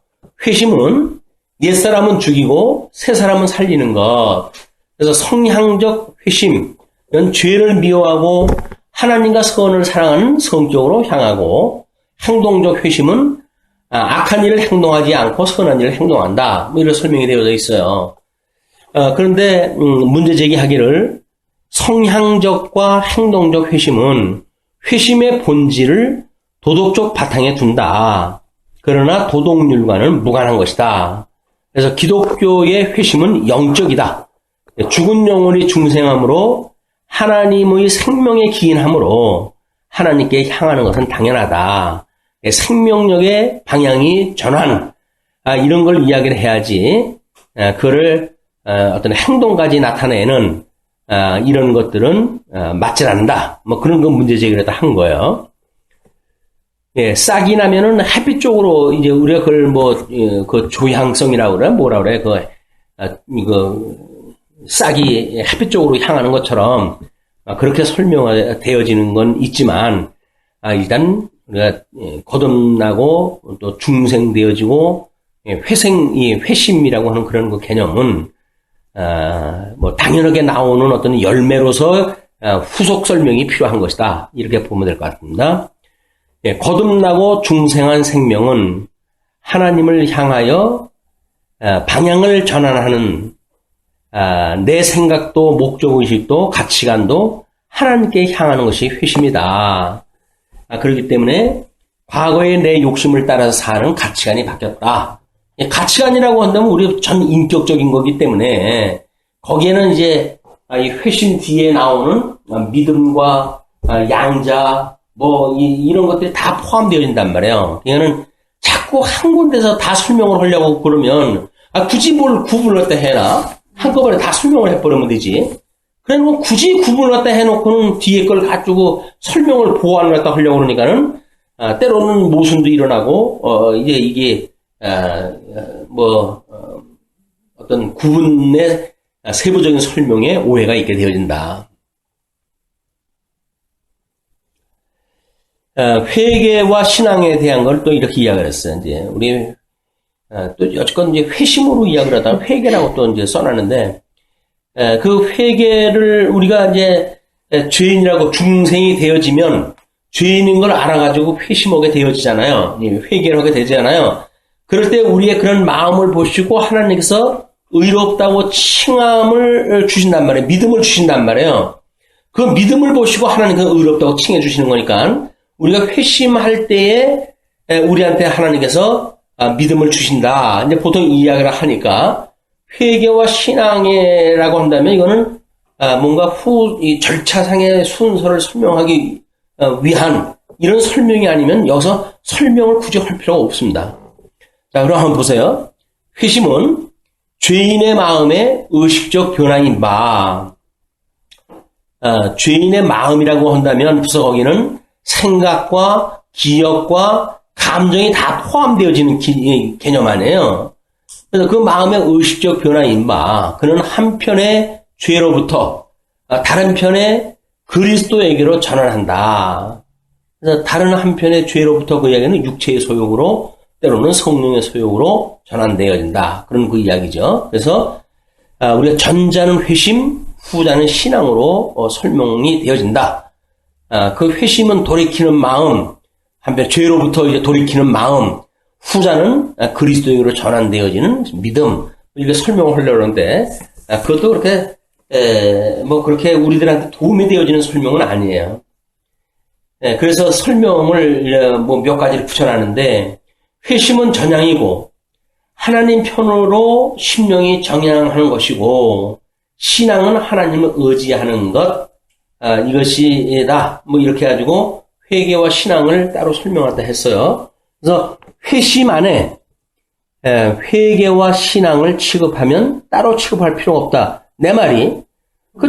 회심은 옛사람은 죽이고 새사람은 살리는 것. 그래서 성향적 회심, 이건 죄를 미워하고 하나님과 선을 사랑하는 성격으로 향하고, 행동적 회심은 악한 일을 행동하지 않고 선한 일을 행동한다. 뭐 이런 설명이 되어져 있어요. 그런데 문제 제기하기를 성향적과 행동적 회심은 회심의 본질을 도덕적 바탕에 둔다. 그러나 도덕률과는 무관한 것이다. 그래서 기독교의 회심은 영적이다. 죽은 영혼이 중생함으로 하나님의 생명에 기인함으로 하나님께 향하는 것은 당연하다. 생명력의 방향이 전환, 이런 걸 이야기를 해야지, 그를 어떤 행동까지 나타내는 이런 것들은 맞질 않는다. 뭐 그런 거 문제 제기를 한 거예요. 예, 싹이 나면은 햇빛 쪽으로 이제 우리가 그걸 그 조향성이라고 그래? 뭐라 그래? 싹이 햇빛 쪽으로 향하는 것처럼 그렇게 설명되어지는 건 있지만, 일단 우리가 거듭나고 또 중생되어지고 회심이라고 하는 그런 그 개념은 뭐 당연하게 나오는 어떤 열매로서 후속 설명이 필요한 것이다. 이렇게 보면 될 것 같습니다. 거듭나고 중생한 생명은 하나님을 향하여 방향을 전환하는 내 생각도 목적의식도 가치관도 하나님께 향하는 것이 회심이다. 그렇기 때문에 과거의 내 욕심을 따라서 사는 가치관이 바뀌었다. 가치관이라고 한다면 우리 전 인격적인 거기 때문에 거기에는 이제 이 회심 뒤에 나오는 믿음과 양자 이런 것들이 다 포함되어진단 말이에요. 이거는 자꾸 한 군데서 다 설명을 하려고 그러면 굳이 뭘 구분을 갖다 해나? 한꺼번에 다 설명을 해버리면 되지. 그래, 굳이 구분을 갖다 해놓고는 뒤에 걸 가지고 설명을 보완을 갖다 하려고 그러니까는, 때로는 모순도 일어나고, 이제 이게, 어떤 구분의 세부적인 설명에 오해가 있게 되어진다. 회개와 신앙에 대한 걸 또 이렇게 이야기를 했어요. 이제, 우리, 또 여태껏 이제 회심으로 이야기를 하다가 회개라고 또 이제 써놨는데, 그 회개를 우리가 이제 죄인이라고 중생이 되어지면 죄인인 걸 알아가지고 회심하게 되어지잖아요. 회개를 하게 되잖아요. 그럴 때 우리의 그런 마음을 보시고 하나님께서 의롭다고 칭함을 주신단 말이에요. 믿음을 주신단 말이에요. 그 믿음을 보시고 하나님께서 의롭다고 칭해 주시는 거니까 우리가 회심할 때에 우리한테 하나님께서 믿음을 주신다. 이제 보통 이 이야기를 하니까 회개와 신앙이라고 한다면 이거는 뭔가 이 절차상의 순서를 설명하기 위한 이런 설명이 아니면 여기서 설명을 굳이 할 필요가 없습니다. 자, 그럼 한번 보세요. 회심은 죄인의 마음의 의식적 변화인 바, 죄인의 마음이라고 한다면 벌써 거기는 생각과 기억과 감정이 다 포함되어지는 개념 아니에요. 그래서 그 마음의 의식적 변화인 바, 그는 한편의 죄로부터 다른 편의 그리스도에게로 전환한다. 그래서 다른 한편의 죄로부터 그 이야기는 육체의 소욕으로 때로는 성령의 소욕으로 전환되어진다. 그런 그 이야기죠. 그래서 우리가 전자는 회심, 후자는 신앙으로 설명이 되어진다. 그 회심은 돌이키는 마음, 한편 죄로부터 이제 돌이키는 마음, 후자는 그리스도에게로 전환되어지는 믿음. 이렇게 설명을 하려고 하는데 그것도 그렇게 그렇게 우리들한테 도움이 되어지는 설명은 아니에요. 그래서 설명을 몇 가지를 붙여놨는데, 회심은 전향이고 하나님 편으로 심령이 정향하는 것이고, 신앙은 하나님을 의지하는 것, 이것이다. 이렇게 해가지고 회개와 신앙을 따로 설명한다 했어요. 그래서 회심 안에 회개와 신앙을 취급하면 따로 취급할 필요가 없다. 내 말이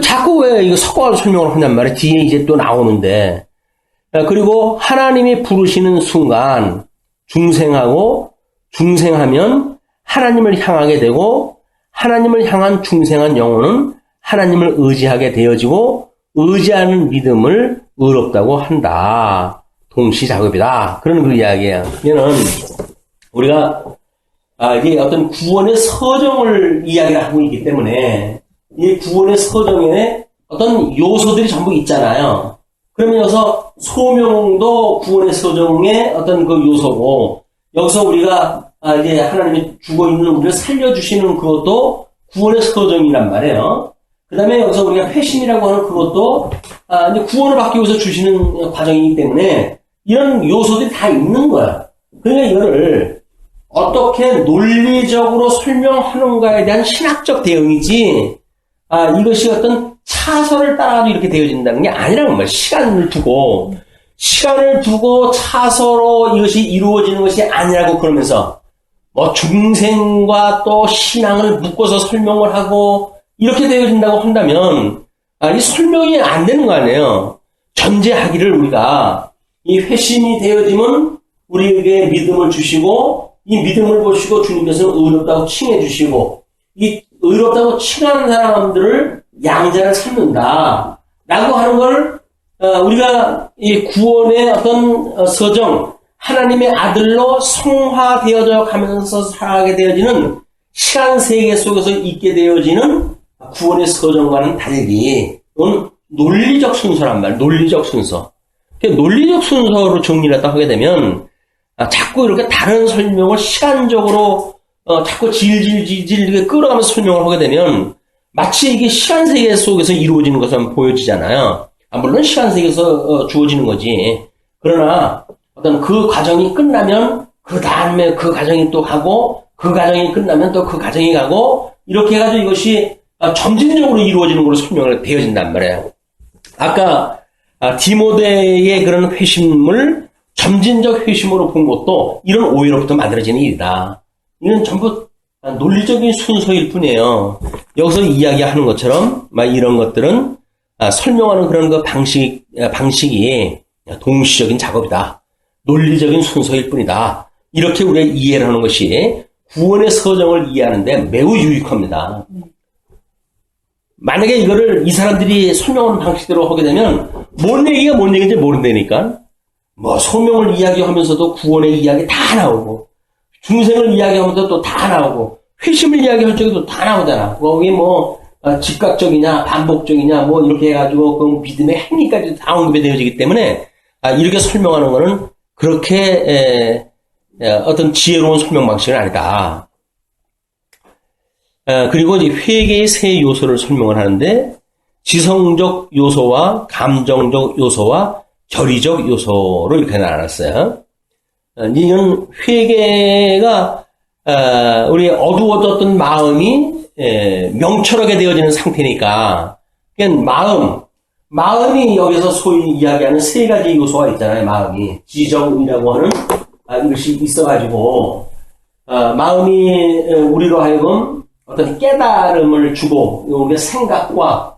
자꾸 왜 이거 섞어가지고 설명을 하냔 말이야. 뒤에 이제 또 나오는데. 그리고 하나님이 부르시는 순간 중생하고 중생하면 하나님을 향하게 되고, 하나님을 향한 중생한 영혼은 하나님을 의지하게 되어지고, 의지하는 믿음을 의롭다고 한다. 동시작업이다. 그런 그 이야기예요. 이거는 우리가 이게 어떤 구원의 서정을 이야기를 하고 있기 때문에 이 구원의 서정에 어떤 요소들이 전부 있잖아요. 그러면 여기서 소명도 구원의 서정의 어떤 그 요소고, 여기서 우리가 이제 하나님이 죽어있는 우리를 살려주시는 그것도 구원의 서정이란 말이에요. 그 다음에 여기서 우리가 회심이라고 하는 그것도 이제 구원을 받기 위해서 주시는 과정이기 때문에 이런 요소들이 다 있는 거야. 그러니까 이거를 어떻게 논리적으로 설명하는가에 대한 신학적 대응이지, 이것이 어떤 차선을 따라가도 이렇게 되어진다는 게 아니라는 거예요. 시간을 두고 차서로 이것이 이루어지는 것이 아니라고 그러면서 중생과 또 신앙을 묶어서 설명을 하고 이렇게 되어진다고 한다면 이 설명이 안 되는 거 아니에요. 전제하기를 우리가 이 회심이 되어지면 우리에게 믿음을 주시고, 이 믿음을 보시고 주님께서는 의롭다고 칭해 주시고, 이 의롭다고 칭하는 사람들을 양자를 삼는다 라고 하는 걸 우리가 이 구원의 어떤 서정, 하나님의 아들로 성화되어져 가면서 살아가게 되어지는 시간 세계 속에서 있게 되어지는 구원의 서정과는 달리, 이건 논리적 순서란 말이에요. 논리적 순서. 논리적 순서로 정리를 하게 되면 자꾸 이렇게 다른 설명을 시간적으로 자꾸 질질 이렇게 끌어가면서 설명을 하게 되면 마치 이게 시간 세계 속에서 이루어지는 것처럼 보여지잖아요. 물론 시간 세계에서 주어지는 거지. 그러나 어떤 그 과정이 끝나면 그 다음에 그 과정이 또 가고, 그 과정이 끝나면 또 그 과정이 가고, 이렇게 해가지고 이것이 점진적으로 이루어지는 걸로 설명을 되어진단 말이에요. 아까 디모데의 그런 회심을 점진적 회심으로 본 것도 이런 오해로부터 만들어지는 일이다. 이건 전부 논리적인 순서일 뿐이에요. 여기서 이야기하는 것처럼 이런 것들은 설명하는 그런 그 방식이 동시적인 작업이다. 논리적인 순서일 뿐이다. 이렇게 우리가 이해를 하는 것이 구원의 서정을 이해하는데 매우 유익합니다. 만약에 이거를 이 사람들이 설명하는 방식대로 하게 되면 뭔 얘기가 뭔 얘기인지 모른다니까. 소명을 이야기하면서도 구원의 이야기 다 나오고, 중생을 이야기하면서 또 다 나오고, 회심을 이야기할 적에도 다 나오잖아. 거기 즉각적이냐, 반복적이냐, 이렇게 해가지고, 그 믿음의 행위까지 다 언급이 되어지기 때문에, 이렇게 설명하는 거는 그렇게, 어떤 지혜로운 설명 방식은 아니다. 그리고 이제 회개의 세 요소를 설명을 하는데, 지성적 요소와 감정적 요소와 결의적 요소로 이렇게 나눴어요. 이건 회개가, 우리 어두워졌던 마음이 명철하게 되어지는 상태니까, 그러니까 마음이 여기서 소위 이야기하는 세 가지 요소가 있잖아요, 마음이. 지정이라고 하는 이것이 있어가지고, 마음이 우리로 하여금 어떤 깨달음을 주고, 우리가 생각과,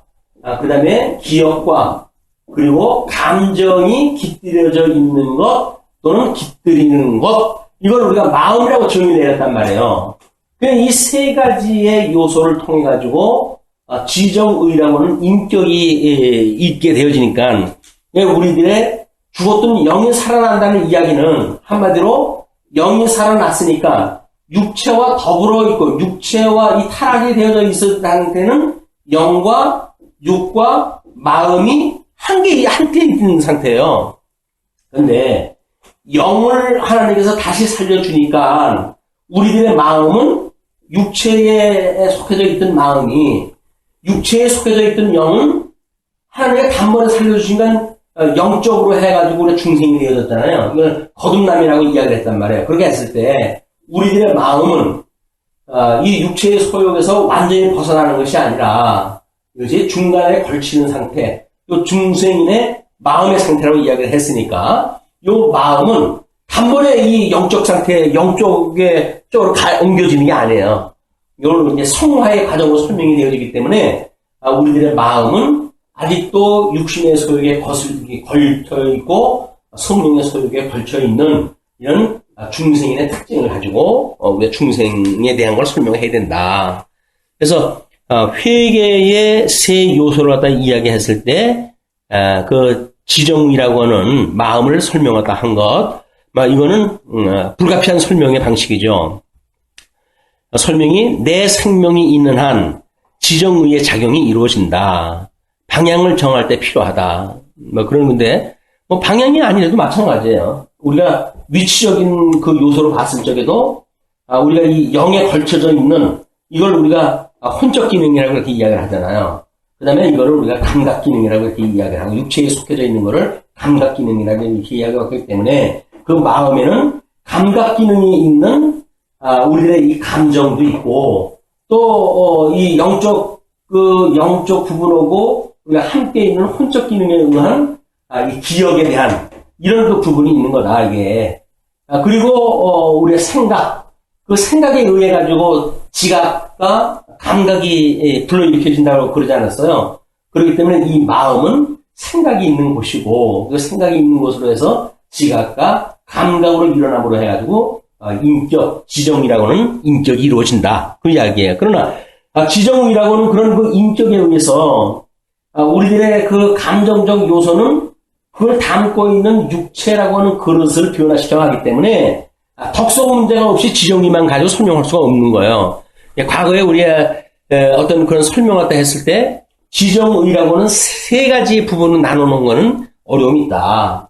그 다음에 기억과, 그리고 감정이 깃들여져 있는 것, 또는 깃들이는 것, 이걸 우리가 마음이라고 정의 내렸단 말이에요. 이 세 가지의 요소를 통해 가지고 지정의라고 하는 인격이 있게 되어지니까 우리들의 죽었던 영이 살아난다는 이야기는 한마디로 영이 살아났으니까 육체와 더불어 있고 육체와 이 타락이 되어져 있을 상태는 영과 육과 마음이 함께 있는 상태예요. 그런데 영을 하나님께서 다시 살려주니까 우리들의 마음은 육체에 속해져 있던 마음이 육체에 속해져 있던 영은 하나님의 단번에 살려주시니까 영적으로 해가지고 우리 중생이 되어졌잖아요. 이걸 거듭남이라고 이야기를 했단 말이에요. 그렇게 했을 때 우리들의 마음은 이 육체의 소욕에서 완전히 벗어나는 것이 아니라 이것이 중간에 걸치는 상태, 이 중생인의 마음의 상태라고 이야기를 했으니까 이 마음은 단번에 이 영적 상태, 쪽으로 옮겨지는 게 아니에요. 이걸 이제 성화의 과정으로 설명이 되어지기 때문에 우리들의 마음은 아직도 육신의 소욕에 걸쳐있고 성령의 소욕에 걸쳐있는 이런 중생인의 특징을 가지고 우리가 중생에 대한 걸 설명해야 된다. 그래서 회개의 세 요소를 갖다 이야기했을 때 그 지정이라고 하는 마음을 설명하다 한 것, 이거는 불가피한 설명의 방식이죠. 설명이 내 생명이 있는 한 지정의의 작용이 이루어진다. 방향을 정할 때 필요하다. 그런 건데 방향이 아니라도 마찬가지예요. 우리가 위치적인 그 요소로 봤을 적에도 우리가 이 영에 걸쳐져 있는 이걸 우리가 혼적 기능이라고 이렇게 이야기를 하잖아요. 그 다음에 이거를 우리가 감각 기능이라고 이렇게 이야기를 하고 육체에 속해져 있는 거를 감각 기능이라고 이렇게 이야기하고 있기 때문에 그 마음에는 감각 기능이 있는 우리들의 이 감정도 있고 또 이 영적 부분하고 우리가 함께 있는 혼적 기능에 의한 이 기억에 대한 이런 그 부분이 있는 거다 이게. 그리고 우리의 그 생각에 의해 가지고 지각과 감각이 불러일으켜진다고 그러지 않았어요. 그렇기 때문에 이 마음은 생각이 있는 곳이고 그 생각이 있는 곳으로 해서 지각과 감각으로 일어남으로 해가지고 인격, 지정이라고는 인격이 이루어진다. 그 이야기예요. 그러나 지정이라고는 그런 그 인격에 의해서 우리들의 그 감정적 요소는 그걸 담고 있는 육체라고 하는 그릇을 변화시켜 가기 때문에 덕성 문제가 없이 지정이만 가지고 설명할 수가 없는 거예요. 과거에 우리가 어떤 그런 설명을 했을 때 지정의라고는 세 가지 부분을 나누는 거는 어려움이 있다.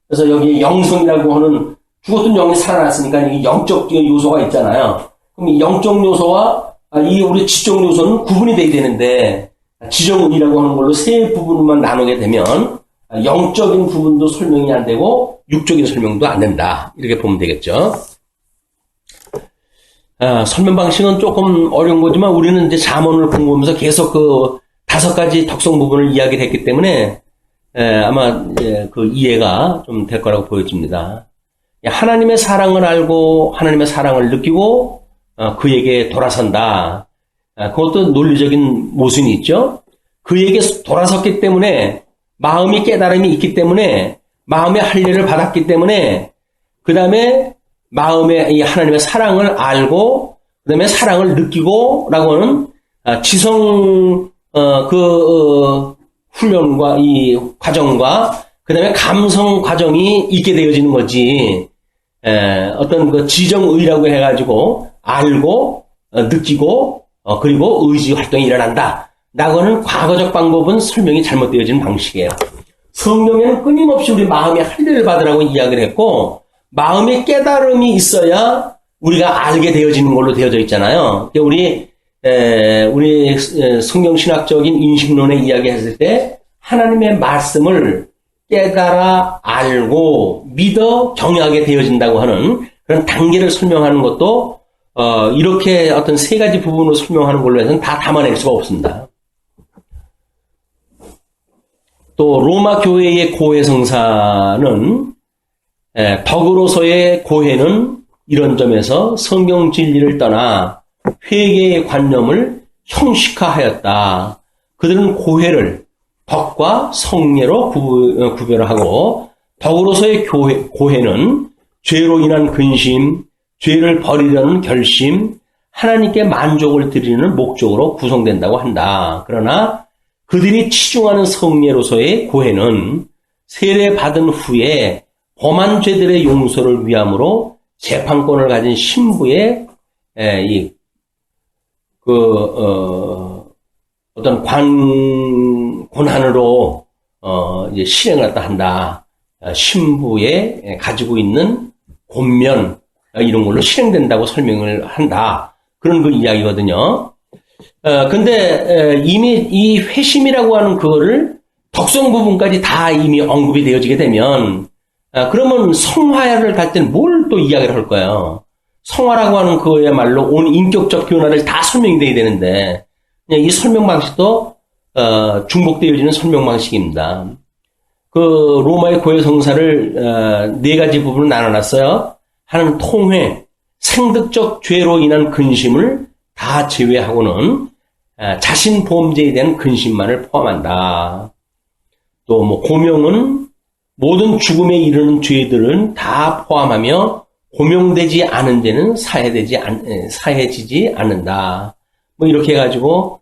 그래서 여기 영성이라고 하는 죽었던 영이 살아났으니까 이 영적 요소가 있잖아요. 그럼 이 영적 요소와 이 우리 지적 요소는 구분이 돼야 되는데 지정의라고 하는 걸로 세 부분만 나누게 되면 영적인 부분도 설명이 안 되고 육적인 설명도 안 된다. 이렇게 보면 되겠죠. 설명 방식은 조금 어려운 거지만 우리는 이제 잠언을 공부하면서 계속 그 5가지 덕성 부분을 이야기를 했기 때문에 아마 그 이해가 좀 될 거라고 보여집니다. 하나님의 사랑을 알고 하나님의 사랑을 느끼고 그에게 돌아선다. 그것도 논리적인 모순이 있죠. 그에게 돌아섰기 때문에 마음이 깨달음이 있기 때문에 마음의 할례를 받았기 때문에 그 다음에 마음의 이 하나님의 사랑을 알고 그 다음에 사랑을 느끼고 라고 하는 지성 훈련과 이 과정과 그 다음에 감성 과정이 있게 되어지는 거지. 어떤 그 지정의라고 해가지고 알고 느끼고 그리고 의지 활동이 일어난다. 라고는 과거적 방법은 설명이 잘못되어지는 방식이에요. 성경에는 끊임없이 우리 마음의 할례를 받으라고 이야기를 했고 마음의 깨달음이 있어야 우리가 알게 되어지는 걸로 되어져 있잖아요. 우리 성경신학적인 인식론에 이야기했을 때 하나님의 말씀을 깨달아 알고 믿어 경외하게 되어진다고 하는 그런 단계를 설명하는 것도 이렇게 어떤 세 가지 부분으로 설명하는 걸로 해서는 다 담아낼 수가 없습니다. 또 로마 교회의 고해성사는 덕으로서의 고해는 이런 점에서 성경 진리를 떠나 회개의 관념을 형식화하였다. 그들은 고해를 덕과 성례로 구별하고 덕으로서의 고해는 죄로 인한 근심, 죄를 버리려는 결심, 하나님께 만족을 드리는 목적으로 구성된다고 한다. 그러나 그들이 치중하는 성례로서의 고해는 세례받은 후에 범한 죄들의 용서를 위함으로 재판권을 가진 신부의 어떤 권한으로 이제 실행을 갖다 한다. 신부의 가지고 있는 권면 이런 걸로 실행된다고 설명을 한다. 그런 그 이야기거든요. 근데 이미 이 회심이라고 하는 그거를 덕성 부분까지 다 이미 언급이 되어지게 되면 그러면 성화를 갈 때는 뭘 또 이야기를 할 거예요. 성화라고 하는 그야말로 온 인격적 변화를 다 설명이 돼야 되는데 이 설명 방식도 중복되어지는 설명 방식입니다. 그 로마의 고해 성사를 네 가지 부분으로 나눠놨어요. 하나는 통회, 생득적 죄로 인한 근심을 다 제외하고는 자신 범죄에 대한 근심만을 포함한다. 또 뭐 고명은 모든 죽음에 이르는 죄들은 다 포함하며 고명되지 않은 죄는 사해지지 않는다. 뭐 이렇게 해가지고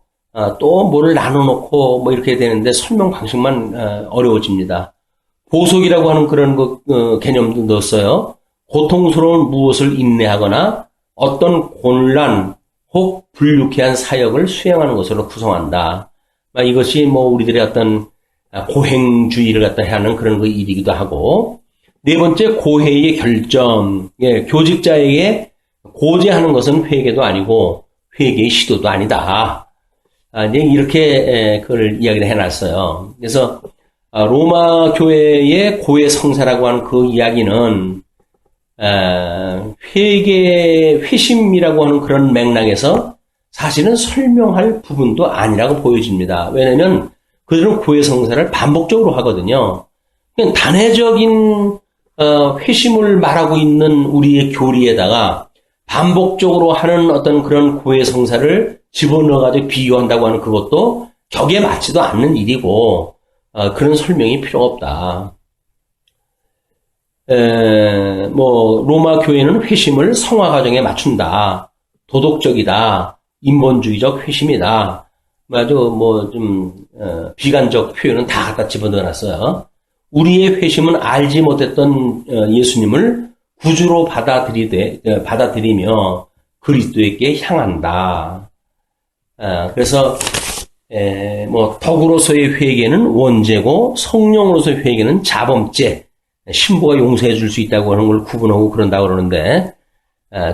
또 뭐를 나눠놓고 뭐 이렇게 되는데 설명 방식만 어려워집니다. 보속이라고 하는 그런 개념도 넣었어요. 고통스러운 무엇을 인내하거나 어떤 곤란 혹 불유쾌한 사역을 수행하는 것으로 구성한다. 이것이 뭐 우리들의 어떤 고행주의를 갖다 하는 그런 그 일이기도 하고, 네 번째 고해의 결점. 교직자에게 고제하는 것은 회개도 아니고 회개의 시도도 아니다. 이제 이렇게 그걸 이야기를 해놨어요. 그래서 로마 교회의 고해 성사라고 하는 그 이야기는 회심이라고 하는 그런 맥락에서 사실은 설명할 부분도 아니라고 보여집니다. 왜냐하면 그들은 고해 성사를 반복적으로 하거든요. 그냥 단회적인 회심을 말하고 있는 우리의 교리에다가 반복적으로 하는 어떤 그런 고해 성사를 집어넣어가지고 비교한다고 하는 그것도 격에 맞지도 않는 일이고 그런 설명이 필요가 없다. 뭐 로마 교회는 회심을 성화 과정에 맞춘다. 도덕적이다. 인본주의적 회심이다. 아주 뭐 좀 비관적 표현은 다 갖다 집어넣어놨어요. 우리의 회심은 알지 못했던 예수님을 구주로 받아들이며 그리스도에게 향한다. 그래서 뭐 덕으로서의 회개는 원죄고 성령으로서의 회개는 자범죄. 신부가 용서해 줄 수 있다고 하는 걸 구분하고 그런다고 그러는데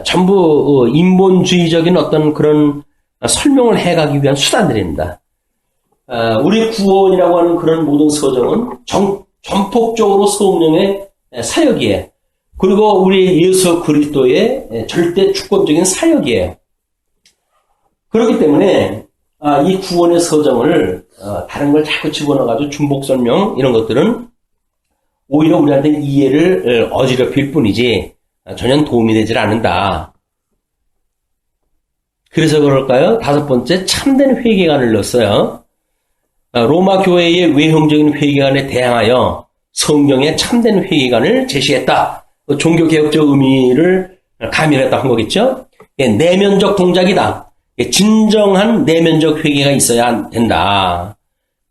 전부 인본주의적인 어떤 그런 설명을 해가기 위한 수단들입니다. 우리 구원이라고 하는 그런 모든 서정은 전폭적으로 성령의 사역이에요. 그리고 우리 예수 그리스도의 절대 주권적인 사역이에요. 그렇기 때문에 이 구원의 서정을 다른 걸 자꾸 집어넣어가지고 중복 설명 이런 것들은 오히려 우리한테 이해를 어지럽힐 뿐이지 전혀 도움이 되질 않는다. 그래서 그럴까요? 다섯 번째, 참된 회개관을 넣었어요. 로마 교회의 외형적인 회개관에 대항하여 성경의 참된 회개관을 제시했다. 종교개혁적 의미를 가미했다 한 거겠죠? 내면적 동작이다. 진정한 내면적 회개가 있어야 된다.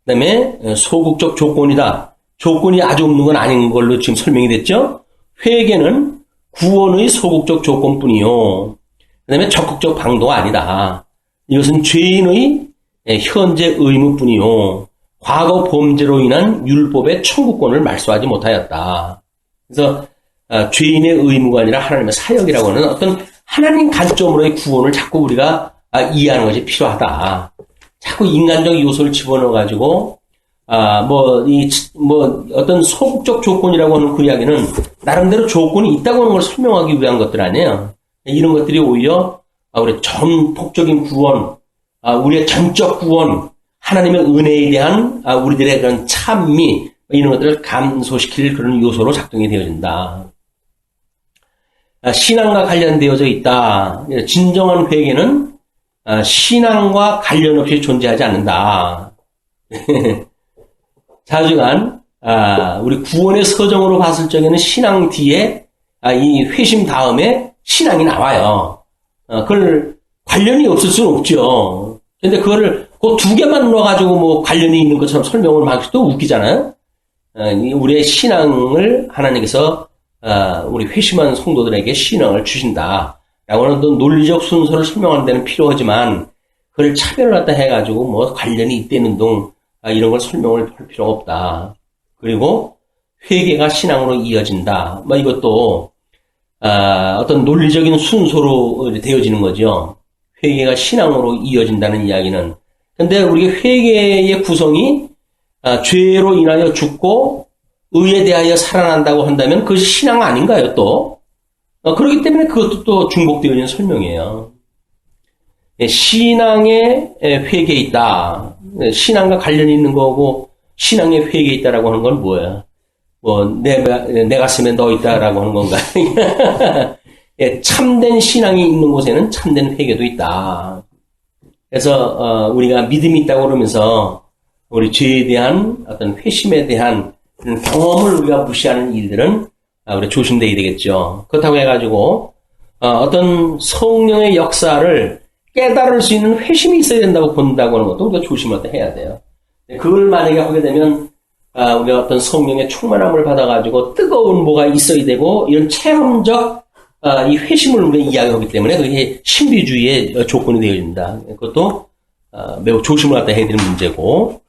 그 다음에 소극적 조건이다. 조건이 아주 없는 건 아닌 걸로 지금 설명이 됐죠? 회개는 구원의 소극적 조건뿐이요. 그 다음에 적극적 방도가 아니다. 이것은 죄인의 현재 의무뿐이요. 과거 범죄로 인한 율법의 청구권을 말소하지 못하였다. 그래서 죄인의 의무가 아니라 하나님의 사역이라고 하는 어떤 하나님 관점으로의 구원을 자꾸 우리가 이해하는 것이 필요하다. 자꾸 인간적 요소를 집어넣어가지고 어떤 소극적 조건이라고 하는 그 이야기는 나름대로 조건이 있다고 하는 걸 설명하기 위한 것들 아니에요. 이런 것들이 오히려 우리의 전폭적인 구원, 우리의 전적 구원, 하나님의 은혜에 대한 우리들의 그런 찬미, 이런 것들을 감소시킬 그런 요소로 작동이 되어진다. 신앙과 관련되어져 있다. 진정한 회개는 신앙과 관련 없이 존재하지 않는다. 자주간 우리 구원의 서정으로 봤을 적에는 신앙 뒤에 이 회심 다음에 신앙이 나와요. 그걸 관련이 없을 수는 없죠. 근데 그거를 그 두 개만 넣어가지고 뭐 관련이 있는 것처럼 설명을 하기도 웃기잖아요. 우리의 신앙을 하나님께서 우리 회심한 성도들에게 신앙을 주신다. 라고는 또 논리적 순서를 설명하는 데는 필요하지만 그걸 차별을 갖다 해가지고 뭐 관련이 있다는 둥 이런 걸 설명을 할 필요가 없다. 그리고 회개가 신앙으로 이어진다. 뭐 이것도 어떤 논리적인 순서로 되어지는 거죠. 회개가 신앙으로 이어진다는 이야기는. 근데 우리 회개의 구성이 죄로 인하여 죽고 의에 대하여 살아난다고 한다면 그것이 신앙 아닌가요, 또? 그렇기 때문에 그것도 또 중복되어 있는 설명이에요. 신앙에 회개 있다. 신앙과 관련이 있는 거고 신앙에 회개 있다라고 하는 건 뭐야? 뭐 내 가슴에 넣어 있다라고 하는 건가? 참된 신앙이 있는 곳에는 참된 회개도 있다. 그래서 우리가 믿음이 있다고 그러면서 우리 죄에 대한 어떤 회심에 대한 경험을 우리가 무시하는 일들은 우리 조심돼야 되겠죠. 그렇다고 해가지고 어떤 성령의 역사를 깨달을 수 있는 회심이 있어야 된다고 본다고 하는 것도 우리가 조심할 때 해야 돼요. 그걸 만약에 하게 되면 우리가 어떤 성령의 충만함을 받아가지고 뜨거운 뭐가 있어야 되고 이런 체험적 이 회심을 우리가 이야기하기 때문에 그게 신비주의의 조건이 되어진다. 그것도 매우 조심을 갖다 해야 되는 문제고.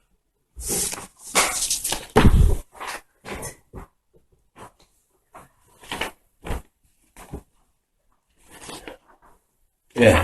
예.